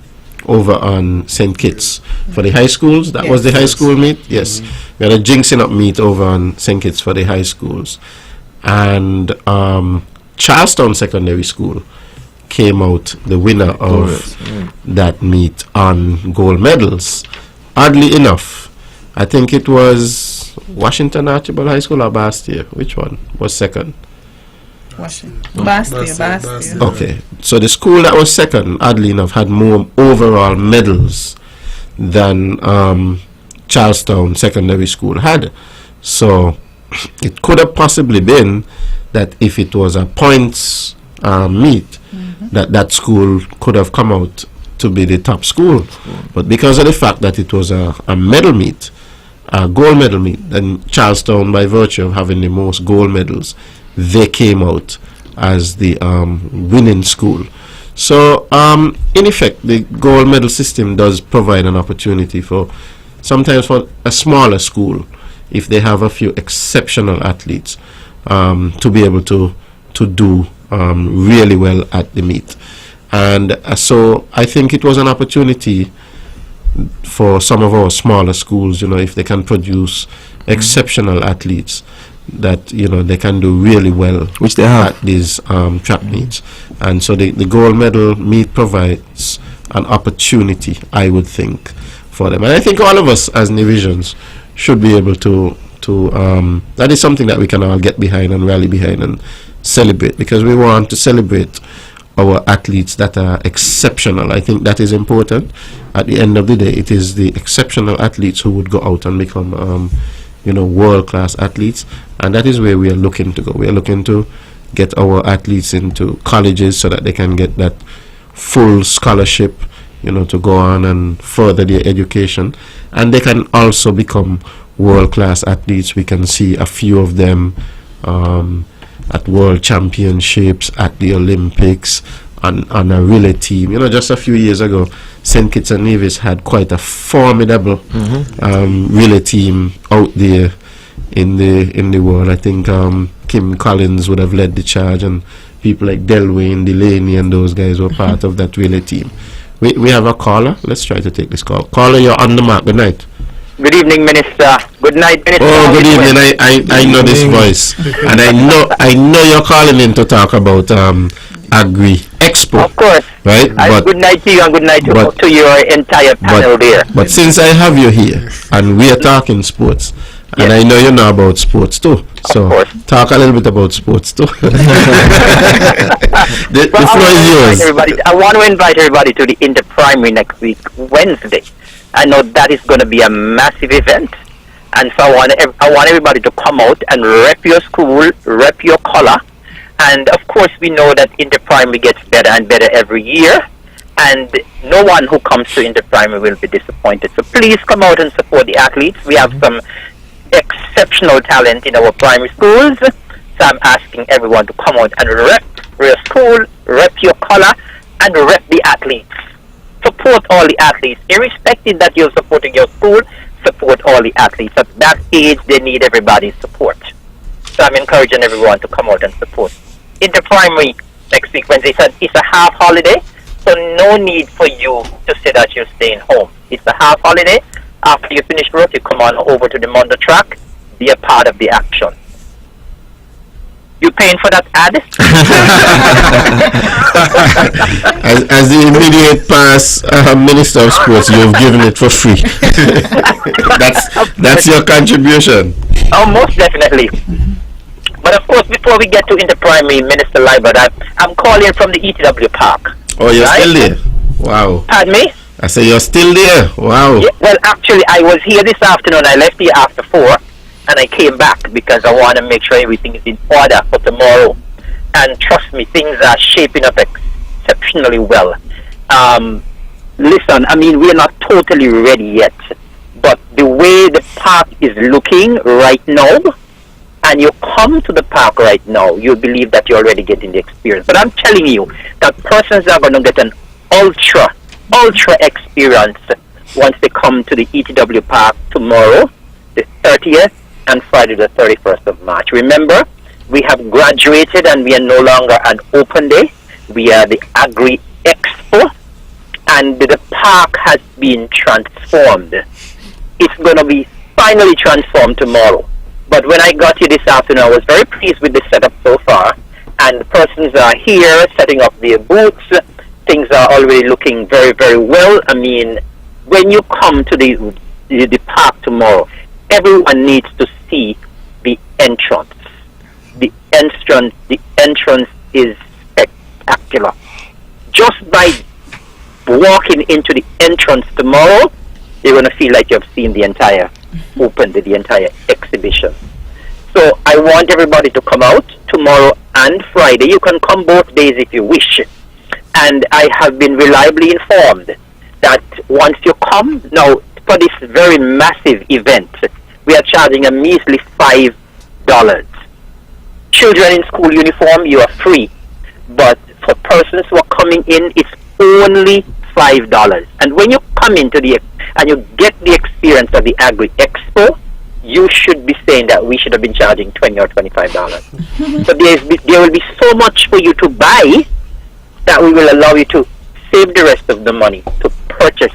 over on St. Kitts for the high schools. That was the high school meet. Yes, we had a jinxing up meet over on St. Kitts for the high schools, and Charlestown Secondary School came out the winner of that meet on gold medals. Oddly enough, I think it was Washington Archibald High School or Bastia. Which one was second? Bastia. Okay, so the school that was second, oddly enough, had more overall medals than Charlestown Secondary School had. So it could have possibly been that if it was a points meet, that school could have come out to be the top school. But because of the fact that it was a medal meet, a gold medal meet, then Charlestown, by virtue of having the most gold medals, they came out as the winning school. So in effect, the gold medal system does provide an opportunity for sometimes for a smaller school, if they have a few exceptional athletes, to be able to do really well at the meet. And so I think it was an opportunity for some of our smaller schools, if they can produce exceptional athletes, that they can do really well, which they have at these track meets. And so the gold medal meet provides an opportunity, I would think, for them. And I think all of us as Nivisions should be able to that is something that we can all get behind and rally behind and celebrate, because we want to celebrate our athletes that are exceptional. I think that is important. At the end of the day, it is the exceptional athletes who would go out and become world-class athletes, and that is where we are looking to go. We are looking to get our athletes into colleges so that they can get that full scholarship, to go on and further their education, and they can also become world-class athletes. We can see a few of them at world championships, at the Olympics, on a relay team. Just a few years ago, St. Kitts and Nevis had quite a formidable relay team out there in the world. I think Kim Collins would have led the charge, and people like Delwayne, Delaney, and those guys were part of that relay team. We have a caller. Let's try to take this call. Caller, you're on the mark. Good night. Good evening, Minister. Good night, Minister. Oh, good evening. I know this voice, and I know you're calling in to talk about Agri Expo. Of course. Right? Good night to you and good night to your entire panel there. But since I have you here, and we are talking sports, and I know you know about sports too, so talk a little bit about sports too. The floor is yours. I want to invite everybody to the Inter-Primary next week, Wednesday. I know that is going to be a massive event, and so I want everybody to come out and rep your school, rep your color, and of course we know that Inter-Primary gets better and better every year, and no one who comes to Inter-Primary will be disappointed. So please come out and support the athletes. We have some exceptional talent in our primary schools, so I'm asking everyone to come out and rep your school, rep your color, and rep the athletes. Support all the athletes, irrespective that you're supporting your school. Support all the athletes. At that age, they need everybody's support. So I'm encouraging everyone to come out and support. Inter-Primary next week Wednesday. It's a half holiday, so no need for you to say that you're staying home. It's a half holiday. After you finish work, you come on over to the Mondo track, be a part of the action. You paying for that ad? as the immediate past Minister of Sports, you've given it for free. that's your contribution. Oh, most definitely. But of course, before we get to Inter-Primary, Minister Liburd, I'm calling from the ETW Park. Oh, you're still there? Wow. Pardon me? I say you're still there. Wow. Yeah, well, actually, I was here this afternoon. I left here after 4. And I came back because I want to make sure everything is in order for tomorrow. And trust me, things are shaping up exceptionally well. Listen, I mean, we're not totally ready yet. But the way the park is looking right now, and you come to the park right now, you'll believe that you're already getting the experience. But I'm telling you that persons are going to get an ultra experience once they come to the ETW Park tomorrow, the 30th, and Friday the 31st of March. Remember, we have graduated and we are no longer an open day. We are the Agri Expo, and the park has been transformed. It's going to be finally transformed tomorrow. But when I got here this afternoon, I was very pleased with the setup so far, and the persons are here setting up their booths. Things are already looking very, very well. I mean, when you come to the park tomorrow, everyone needs to see the entrance. The entrance is spectacular. Just by walking into the entrance tomorrow, you're going to feel like you've seen the entire the entire exhibition. So I want everybody to come out tomorrow and Friday. You can come both days if you wish. And I have been reliably informed that once you come, now for this very massive event, we are charging a measly $5. Children in school uniform, you are free. But for persons who are coming in, it's only $5. And when you come into and you get the experience of the Agri Expo, you should be saying that we should have been charging $20 or $25. So there will be so much for you to buy that we will allow you to save the rest of the money to purchase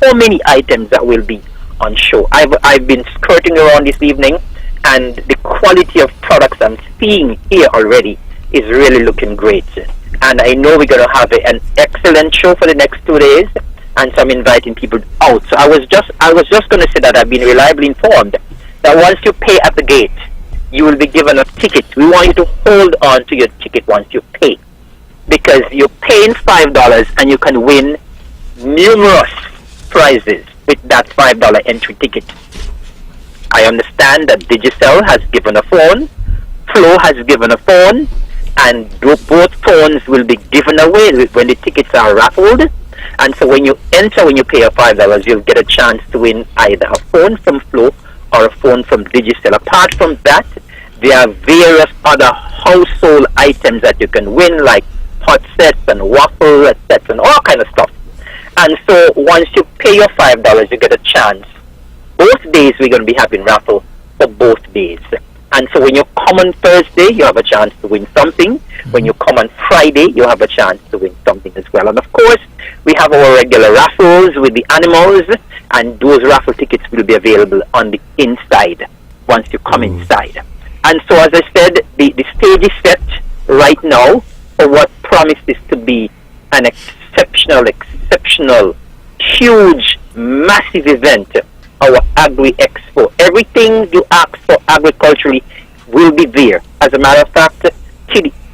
so many items that will be on show. I've been skirting around this evening, and the quality of products I'm seeing here already is really looking great. And I know we're going to have an excellent show for the next 2 days, and so I'm inviting people out. So I was just going to say that I've been reliably informed that once you pay at the gate, you will be given a ticket. We want you to hold on to your ticket once you pay, because you're paying $5 and you can win numerous prizes with that $5 entry ticket. I understand that Digicel has given a phone, Flow has given a phone, and both phones will be given away when the tickets are raffled. And so when you pay your $5, you'll get a chance to win either a phone from Flow or a phone from Digicel. Apart from that, there are various other household items that you can win, like hot sets and waffle sets and all kind of stuff. And so once you pay your $5, you get a chance. Both days we're going to be having raffle for both days. And so when you come on Thursday, you have a chance to win something. When you come on Friday, you have a chance to win something as well. And of course, we have our regular raffles with the animals, and those raffle tickets will be available on the inside once you come inside. And so, as I said, the stage is set right now for what promises to be an exceptional, huge, massive event, our Agri Expo. Everything you ask for agriculturally will be there. As a matter of fact,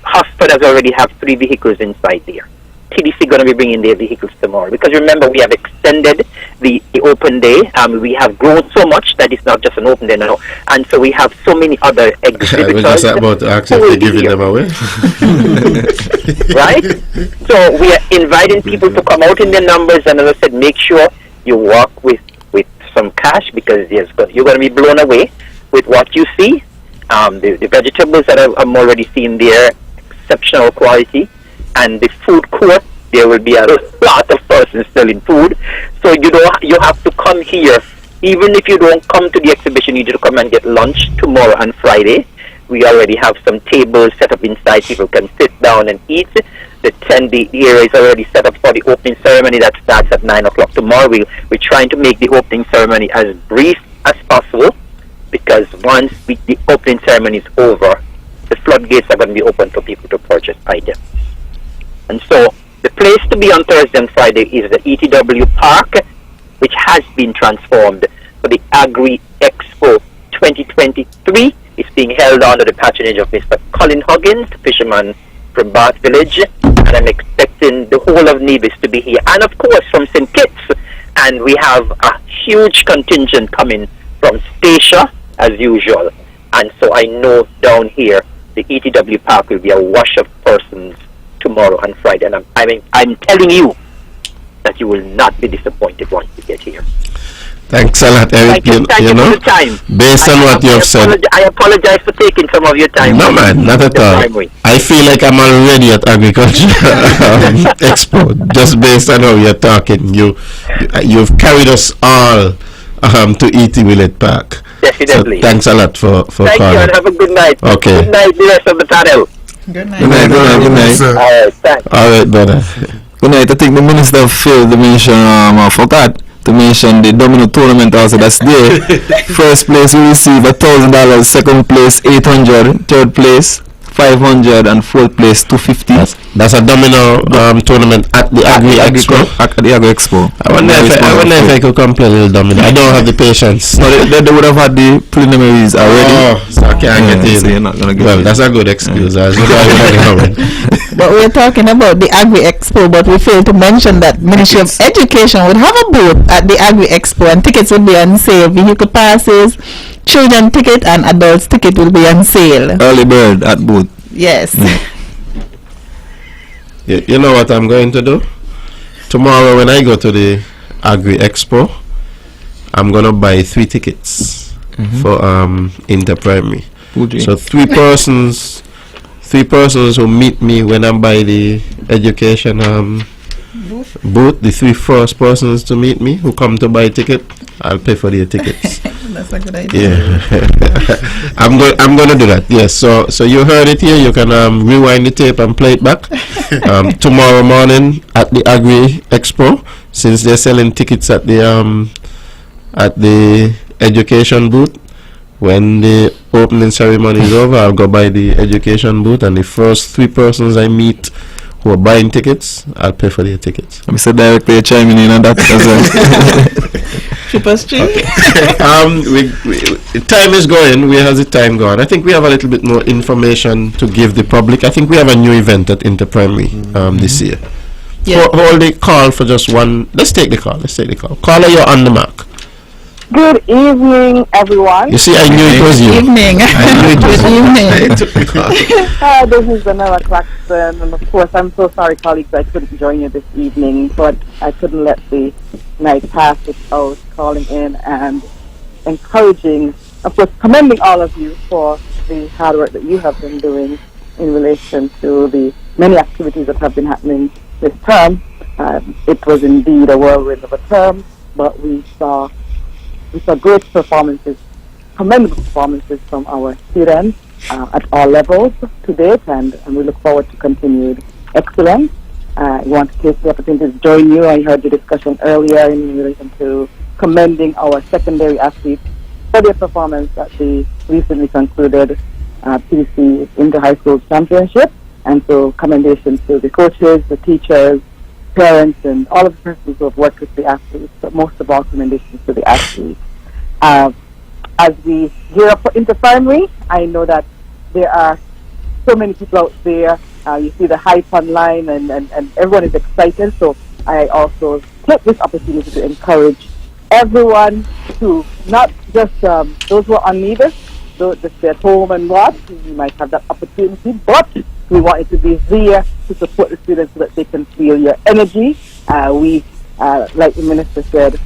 Hospital has already have 3 vehicles inside there. TDC going to be bringing their vehicles tomorrow, because remember, we have extended the open day. We have grown so much that it's not just an open day now, and so we have so many other exhibitors. I was just about to ask if they're giving them away. Right? So we are inviting people to come out in their numbers, and as I said, make sure you walk with some cash, because you're going to be blown away with what you see. The vegetables that I'm already seeing there, exceptional quality. And the food court, there will be a lot of persons selling food. So you have to come here. Even if you don't come to the exhibition, you need to come and get lunch tomorrow and Friday. We already have some tables set up inside. People can sit down and eat. The area is already set up for the opening ceremony that starts at 9 o'clock tomorrow. We're trying to make the opening ceremony as brief as possible, because once the opening ceremony is over, the floodgates are going to be open for people to purchase items. And so the place to be on Thursday and Friday is the ETW Park, which has been transformed for the Agri Expo 2023. It's being held under the patronage of Mr. Colin Huggins, fisherman from Bath Village, and I'm expecting the whole of Nevis to be here, and of course from St. Kitts. And we have a huge contingent coming from Statia as usual. And so I know down here the ETW Park will be a wash of persons tomorrow and Friday, and I'm telling you that you will not be disappointed once you get here. Thanks a lot, Eric. Thank you for the time. Based on what you have said, I apologize for taking some of your time. No, man, not at all. I feel like I'm already at Agriculture Expo, just based on how you're talking. You've carried us all to E.T. Willett Park. Definitely. So thanks a lot for Thank calling. you, and have a good night. Okay. Good night, the rest of the panel. Good night. Good night, good night. All right, thanks. All right, brother. Good night. I think the minister failed to mention, forgot to mention the domino tournament also that's there. First place we receive $1,000, second place $800, third place $500, and fourth place $250. That's a domino tournament at the Agri Expo. At the Agri Expo. I wonder if I could come play a little domino. I don't have the patience. No, they would have had the preliminaries already. Oh, so I can't get in. So you're not gonna get Well, in. that's a good excuse. But we're talking about the Agri Expo, but we failed to mention that Ministry of Education would have a booth at the Agri Expo, and tickets would be on sale. Vehicle passes, children ticket, and adults ticket will be on sale. Early bird at booth. Yes. You know what I'm going to do? Tomorrow when I go to the Agri Expo, I'm going to buy 3 tickets for inter-primary. So 3 persons who meet me when I'm by the education booth, the 3 first persons to meet me who come to buy ticket, I'll pay for their tickets. That's a good idea. Yeah. I'm going to do that. Yes. So you heard it here. You can rewind the tape and play it back. Tomorrow morning at the Agri Expo, since they're selling tickets at the education booth. When the opening ceremony is over, I'll go by the education booth, and the first 3 persons I meet who are buying tickets, I'll pay for their tickets. Mr. Director, you're chiming in on that as well. Triple street. Time is going. Where has the time gone? I think we have a little bit more information to give the public. I think we have a new event at Interprimary this year. Yeah. Hold the call for just one. Let's take the call. Caller, you're on the mark. Good evening, everyone. You see, I knew it was you. Evening. Good evening. I took the call. This is Vanilla Claxton, and of course, I'm so sorry, colleagues, I couldn't join you this evening, but I couldn't let the night pass without calling in and encouraging, of course, commending all of you for the hard work that you have been doing in relation to the many activities that have been happening this term. It was indeed a whirlwind of a term, but we saw great performances commendable performances from our students at all levels to date, and we look forward to continued excellence. I want to take the opportunity to join you. I heard the discussion earlier in relation to commending our secondary athletes for their performance at the recently concluded PDC Inter-High School Championship. And so commendations to the coaches, the teachers, parents, and all of the persons who have worked with the athletes, but most of all commendations to the athletes. As we gear up for inter-primary, I know that there are so many people out there. You see the hype online, and everyone is excited. So I also take this opportunity to encourage everyone to not just those who are on NEVIS, those that stay at home and watch. You might have that opportunity, but we want you to be there to support the students so that they can feel your energy. We, like the minister said,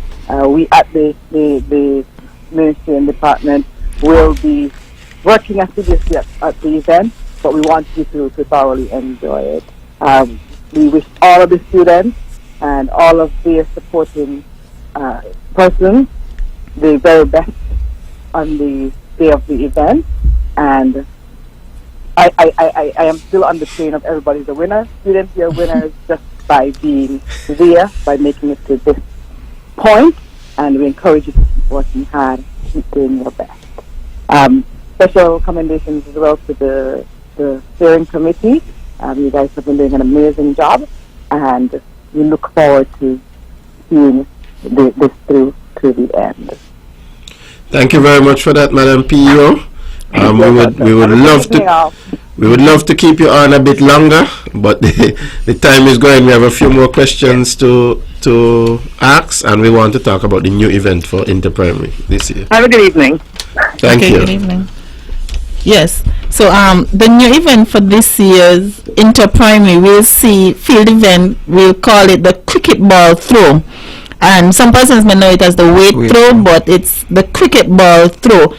we at the ministry and department will be working assiduously at the event, but we want you to thoroughly enjoy it. We wish all of the students and all of their supporting persons the very best on the day of the event, and I am still on the train of everybody's a winner. Students, you're winners just by being there, by making it to this point, and we encourage you to keep working hard, keep doing your best. Special commendations as well to the steering committee. You guys have been doing an amazing job, and we look forward to seeing this through to the end. Thank you very much for that, Madam PEO. We would love to keep you on a bit longer, but the time is going. We have a few more questions to ask, and we want to talk about the new event for inter-primary this year. Have a good evening. Thank you. Good evening. Yes. So the new event for this year's inter-primary, we'll see field event. We'll call it the cricket ball throw. And some persons may know it as the weight throw, but it's the cricket ball throw.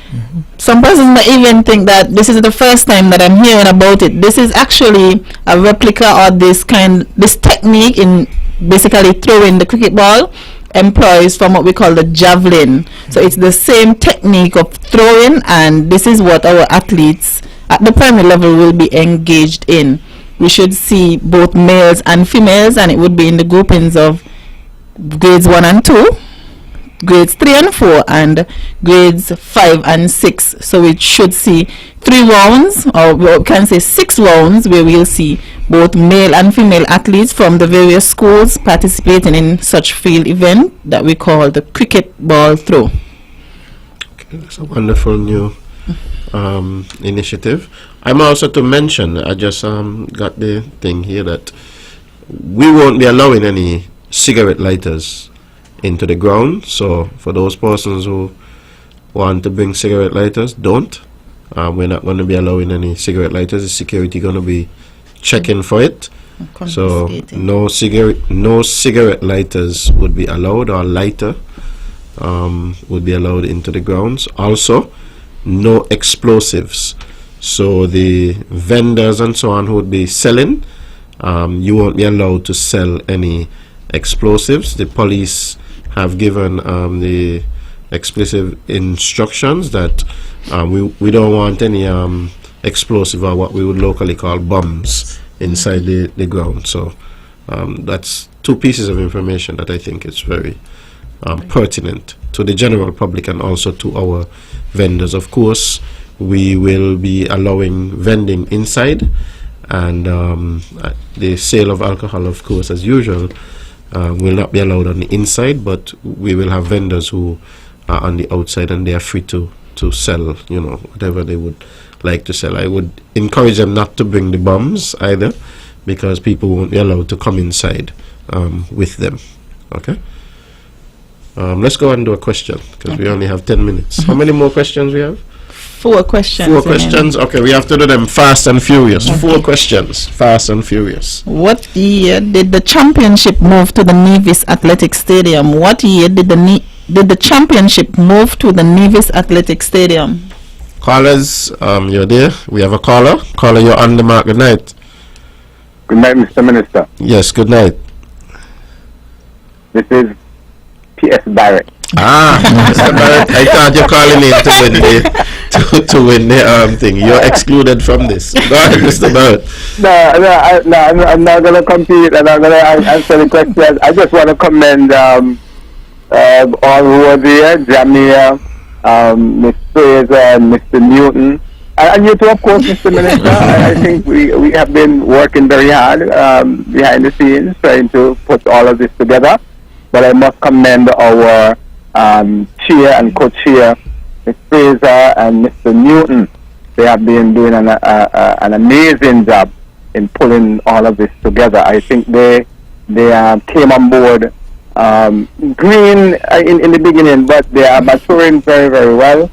Some persons may even think that this is the first time that I'm hearing about it. This is actually a replica of this technique in basically throwing the cricket ball employs from what we call the javelin. So it's the same technique of throwing, and this is what our athletes at the primary level will be engaged in. We should see both males and females, and it would be in the groupings of grades 1 and 2, grades 3 and 4, and grades 5 and 6. So we should see 3 rounds, or we can say 6 rounds, where we'll see both male and female athletes from the various schools participating in such field event that we call the cricket ball throw. Okay, that's a wonderful new initiative. I'm also to mention, I just got the thing here that we won't be allowing any cigarette lighters into the ground. So for those persons who want to bring cigarette lighters, don't. We're not going to be allowing any cigarette lighters. The security going to be checking for it. So no cigarette lighters would be allowed, or lighter would be allowed into the grounds. Also, no explosives. So the vendors and so on who would be selling, you won't be allowed to sell any explosives. The police have given the explicit instructions that we don't want any explosive, or what we would locally call bombs, inside the ground. So that's 2 pieces of information that I think is very pertinent to the general public and also to our vendors. Of course, we will be allowing vending inside, and the sale of alcohol, of course, as usual, will not be allowed on the inside, but we will have vendors who are on the outside, and they are free to sell, whatever they would like to sell. I would encourage them not to bring the bombs either, because people won't be allowed to come inside with them. Okay? Let's go and do a question, because we only have 10 minutes. How many more questions we have? 4 questions. 4 questions. Okay, we have to do them fast and furious. Okay. 4 questions, fast and furious. What year did the championship move to the Nevis Athletic Stadium? What year did the championship move to the Nevis Athletic Stadium? Callers, you're there. We have a caller. Caller, you're on the mark. Good night. Good night, Mr. Minister. Yes, good night. This is P.S. Barrett. Mr. Barrett, I thought you're calling in to win the thing. You're excluded from this. Go ahead, Mr. Barrett. I'm not going to compete. I'm not going to answer the question. I just want to commend all who are there, Jamia, Ms. Fraser, and Mr. Newton. And you too, of course, Mr. Minister. I think we have been working very hard behind the scenes trying to put all of this together. But I must commend our chair and co-chair, Ms. Fraser and Mr. Newton. They have been doing an amazing job in pulling all of this together. I think they came on board green in the beginning, but they are maturing very, very well.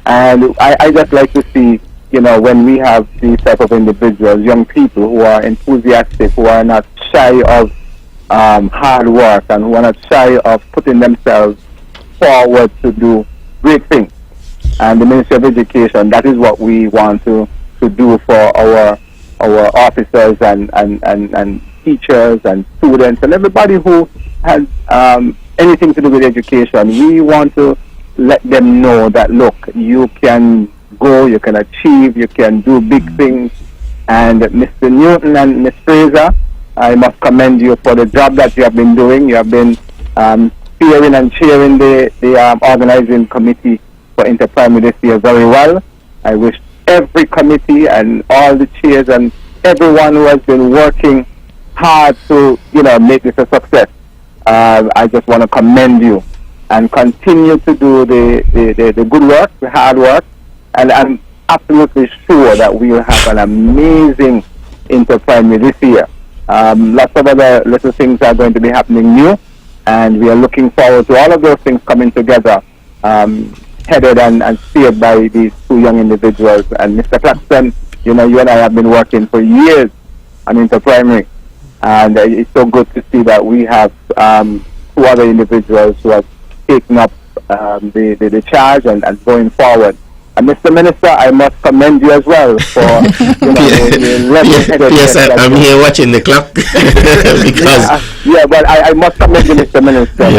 And I just like to see, when we have these type of individuals, young people who are enthusiastic, who are not shy of hard work, and who are not shy of putting themselves forward to do great things. And the Ministry of Education, that is what we want to do for our officers and teachers and students and everybody who has anything to do with education. We want to let them know that, look, you can go, you can achieve, you can do big things. And Mr. Newton and Ms. Fraser, I must commend you for the job that you have been doing. You have been steering and chairing the organizing committee for Interprimary this year very well. I wish every committee and all the chairs and everyone who has been working hard to, make this a success. I just want to commend you and continue to do the good work, the hard work, and I'm absolutely sure that we will have an amazing Interprimary this year. Lots of other little things are going to be happening new, and we are looking forward to all of those things coming together, headed and steered by these two young individuals. And Mr. Claxton, you and I have been working for years on Interprimary, and it's so good to see that we have two other individuals who have taken up the charge and going forward. And Mr. Minister, I must commend you as well for the level-headed. Yes, I'm here watching the clock because but I must commend you, Mr. Minister.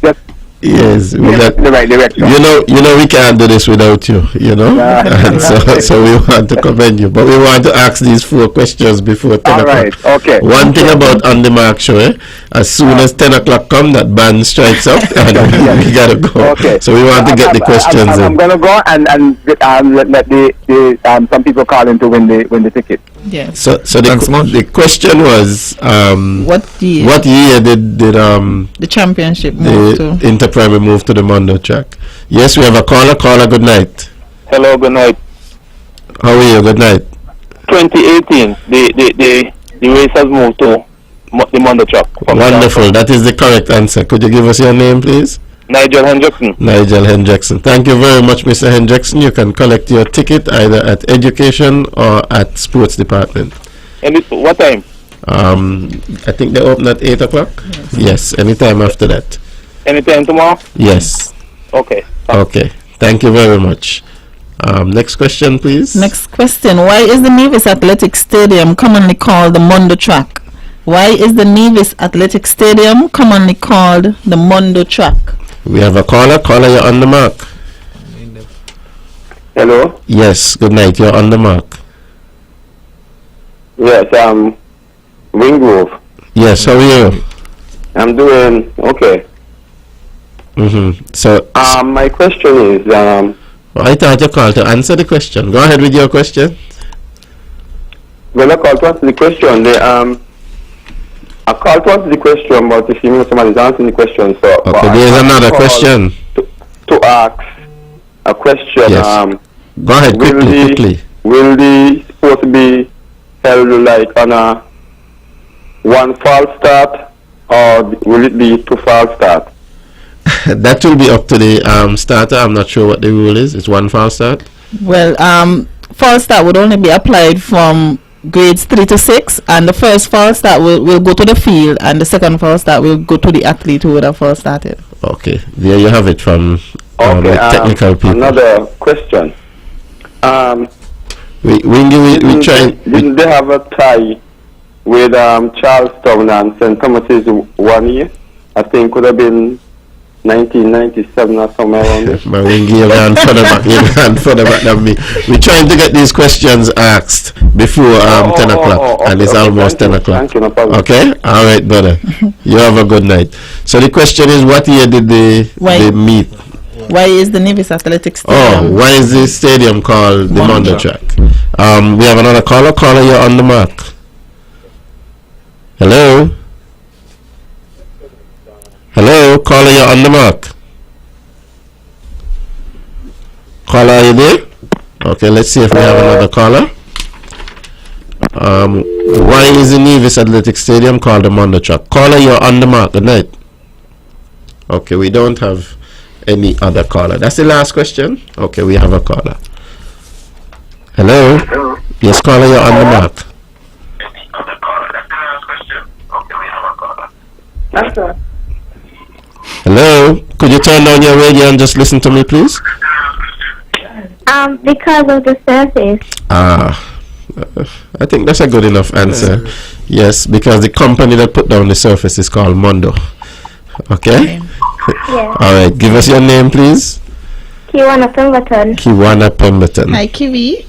Just yes, in the right direction. We can't do this without you. And so we want to commend you, but we want to ask these 4 questions before 10 o'clock. Right, okay. One thing about On the Mark show, as soon as 10 o'clock come, that band strikes up and we gotta go. Okay. So we want to get the questions in. I'm gonna go and let the some people call in to win the ticket. Yes. So the question was what year did the championship move to Interprimary move to the Mondo track? Yes, we have a caller. Good night. Hello, good night. How are you? Good night. 2018, the race has moved to the Mondo track. Wonderful. That is the correct answer. Could you give us your name, please? Nigel Hendrickson. Nigel Hendrickson. Thank you very much, Mr. Hendrickson. You can collect your ticket either at Education or at Sports Department. And what time? I think they open at 8 o'clock. Yes, anytime after that. Anytime tomorrow? Yes. Okay. Okay. Thank you very much. Next question, please. Next question. Why is the Nevis Athletic Stadium commonly called the Mondo Track? Why is the Nevis Athletic Stadium commonly called the Mondo Track? We have a caller. Caller, you're on the mark. Hello? Yes, good night. You're on the mark. Yes, Wingrove. Yes, how are you? I'm doing okay. So, my question is, I thought you called to answer the question. Go ahead with your question. Well, I called to answer the question. I called to answer the question, but if you know somebody's answering the question, so... Okay, there's another question. To ask a question. Yes. Go ahead, quickly. Will the sport be held like on a 1 false start, or will it be 2 false start? That will be up to the starter. I'm not sure what the rule is. It's 1 false start. Well, false start would only be applied from grades 3 to 6, and the first false start will go to the field, and the second false start will go to the athlete who would have false started. Okay, there you have it from the technical people. Another question. We try. Didn't they have a tie with Charlestown and St. Thomas's 1 year? I think could have been 1997 or somewhere around there. Man, we give you hand further back. You hand further back than me. We're trying to get these questions asked before 10 o'clock, and it's almost 10 o'clock. Thank you, no problem. Okay? All right, brother. You have a good night. So the question is, what year did they meet? Why is the Nevis Athletic Stadium? Why is the stadium called the Mondo Track? We have another caller. Caller, you're on the mark. Hello? Hello, caller, you're on the mark. Caller, are you there? Okay, let's see if we have another caller. Why is the Nevis Athletic Stadium called the Mondo Track? Caller, you're on the mark. Good night. Okay, we don't have any other caller. That's the last question? Okay, we have a caller. Hello? Yes, caller, you're on the mark. Hello? Could you turn down your radio and just listen to me, please? Because of the surface. I think that's a good enough answer. Yes, because the company that put down the surface is called Mondo. Okay? Yeah. All right, give us your name, please. Kiwana Pemberton. Kiwana Pemberton. Hi, Kiwi.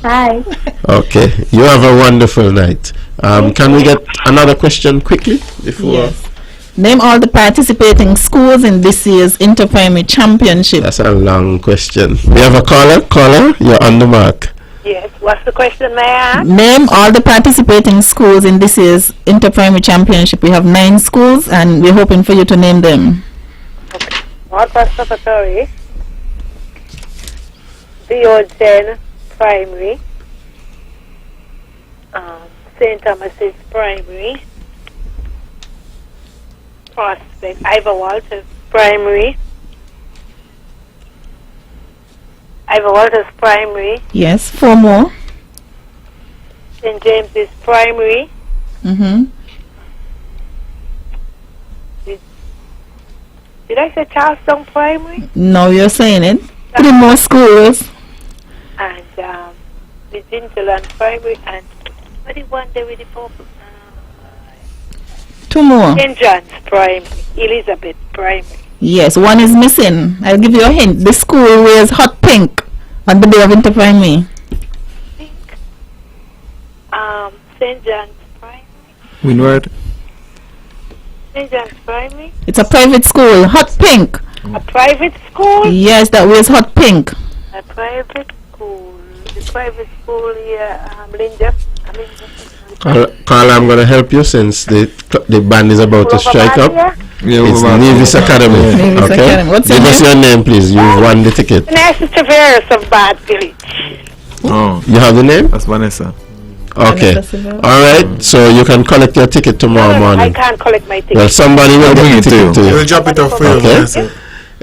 Hi. Okay, you have a wonderful night. Can we get another question quickly before? Yes. Name all the participating schools in this year's Inter-Primary Championship. That's a long question. We have a caller. Caller, you're on the mark. Yes, what's the question, may I ask? Name all the participating schools in this year's Inter-Primary Championship. We have 9 schools and we're hoping for you to name them. Okay. What was Secretary? Theogen Primary. St. Thomas's Primary. Prospect. Ivor Walters Primary. Ivor Walters Primary. Yes, 4 more. St. James's Primary. Mm-hmm. Did I say Charleston Primary? No, you're saying it. 3 more schools. And the Gingerland Primary. And what the one there with the purple? 2 more. St. John's Primary. Elizabeth Primary. Yes, 1 is missing. I'll give you a hint. The school wears hot pink on the day of Inter-Primary. Pink. St. John's Primary. Windward. St. John's Primary. It's a private school. Hot pink. A private school? Yes, that wears hot pink. A private school. The private school here, Linda. Carla, I'm going to help you since the band is about to strike up. It's Nevis Academy. Nevis Okay? Academy. What's your Give us your name, please. You've won the ticket. Vanessa Tavares of Bad Village. Oh, You have the name? that's Vanessa. Okay. All right. So you can collect your ticket tomorrow I morning. can't collect my ticket. Well, somebody will bring get the it to ticket to We you. will drop it off for you. Okay. Vanessa.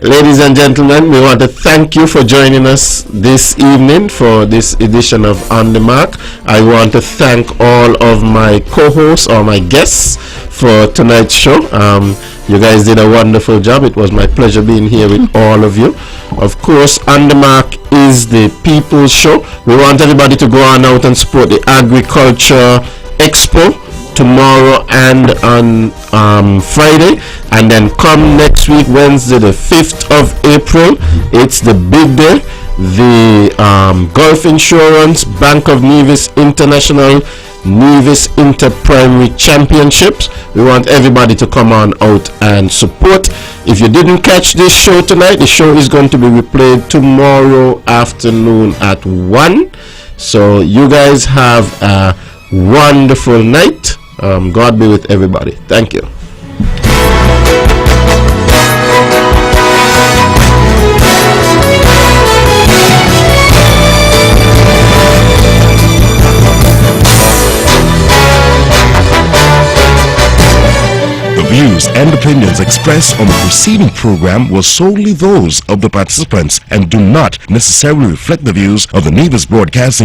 Ladies and gentlemen, we want to thank you for joining us this evening for this edition of On the Mark. I want to thank all of my co-hosts or my guests for tonight's show. You guys did a wonderful job. It was my pleasure being here with all of you. Of course, On the Mark is the people's show. We want everybody to go on out and support the Agriculture Expo tomorrow and on Friday, and then come next week, Wednesday the 5th of April. It's the big day, the Gulf Insurance Bank of Nevis International Nevis Inter-Primary Championships. We want everybody to come on out and support. If you didn't catch this show tonight, the show is going to be replayed tomorrow afternoon at 1. So you guys have a wonderful night. God be with everybody. Thank you. The views and opinions expressed on the preceding program were solely those of the participants and do not necessarily reflect the views of the Nevis Broadcasting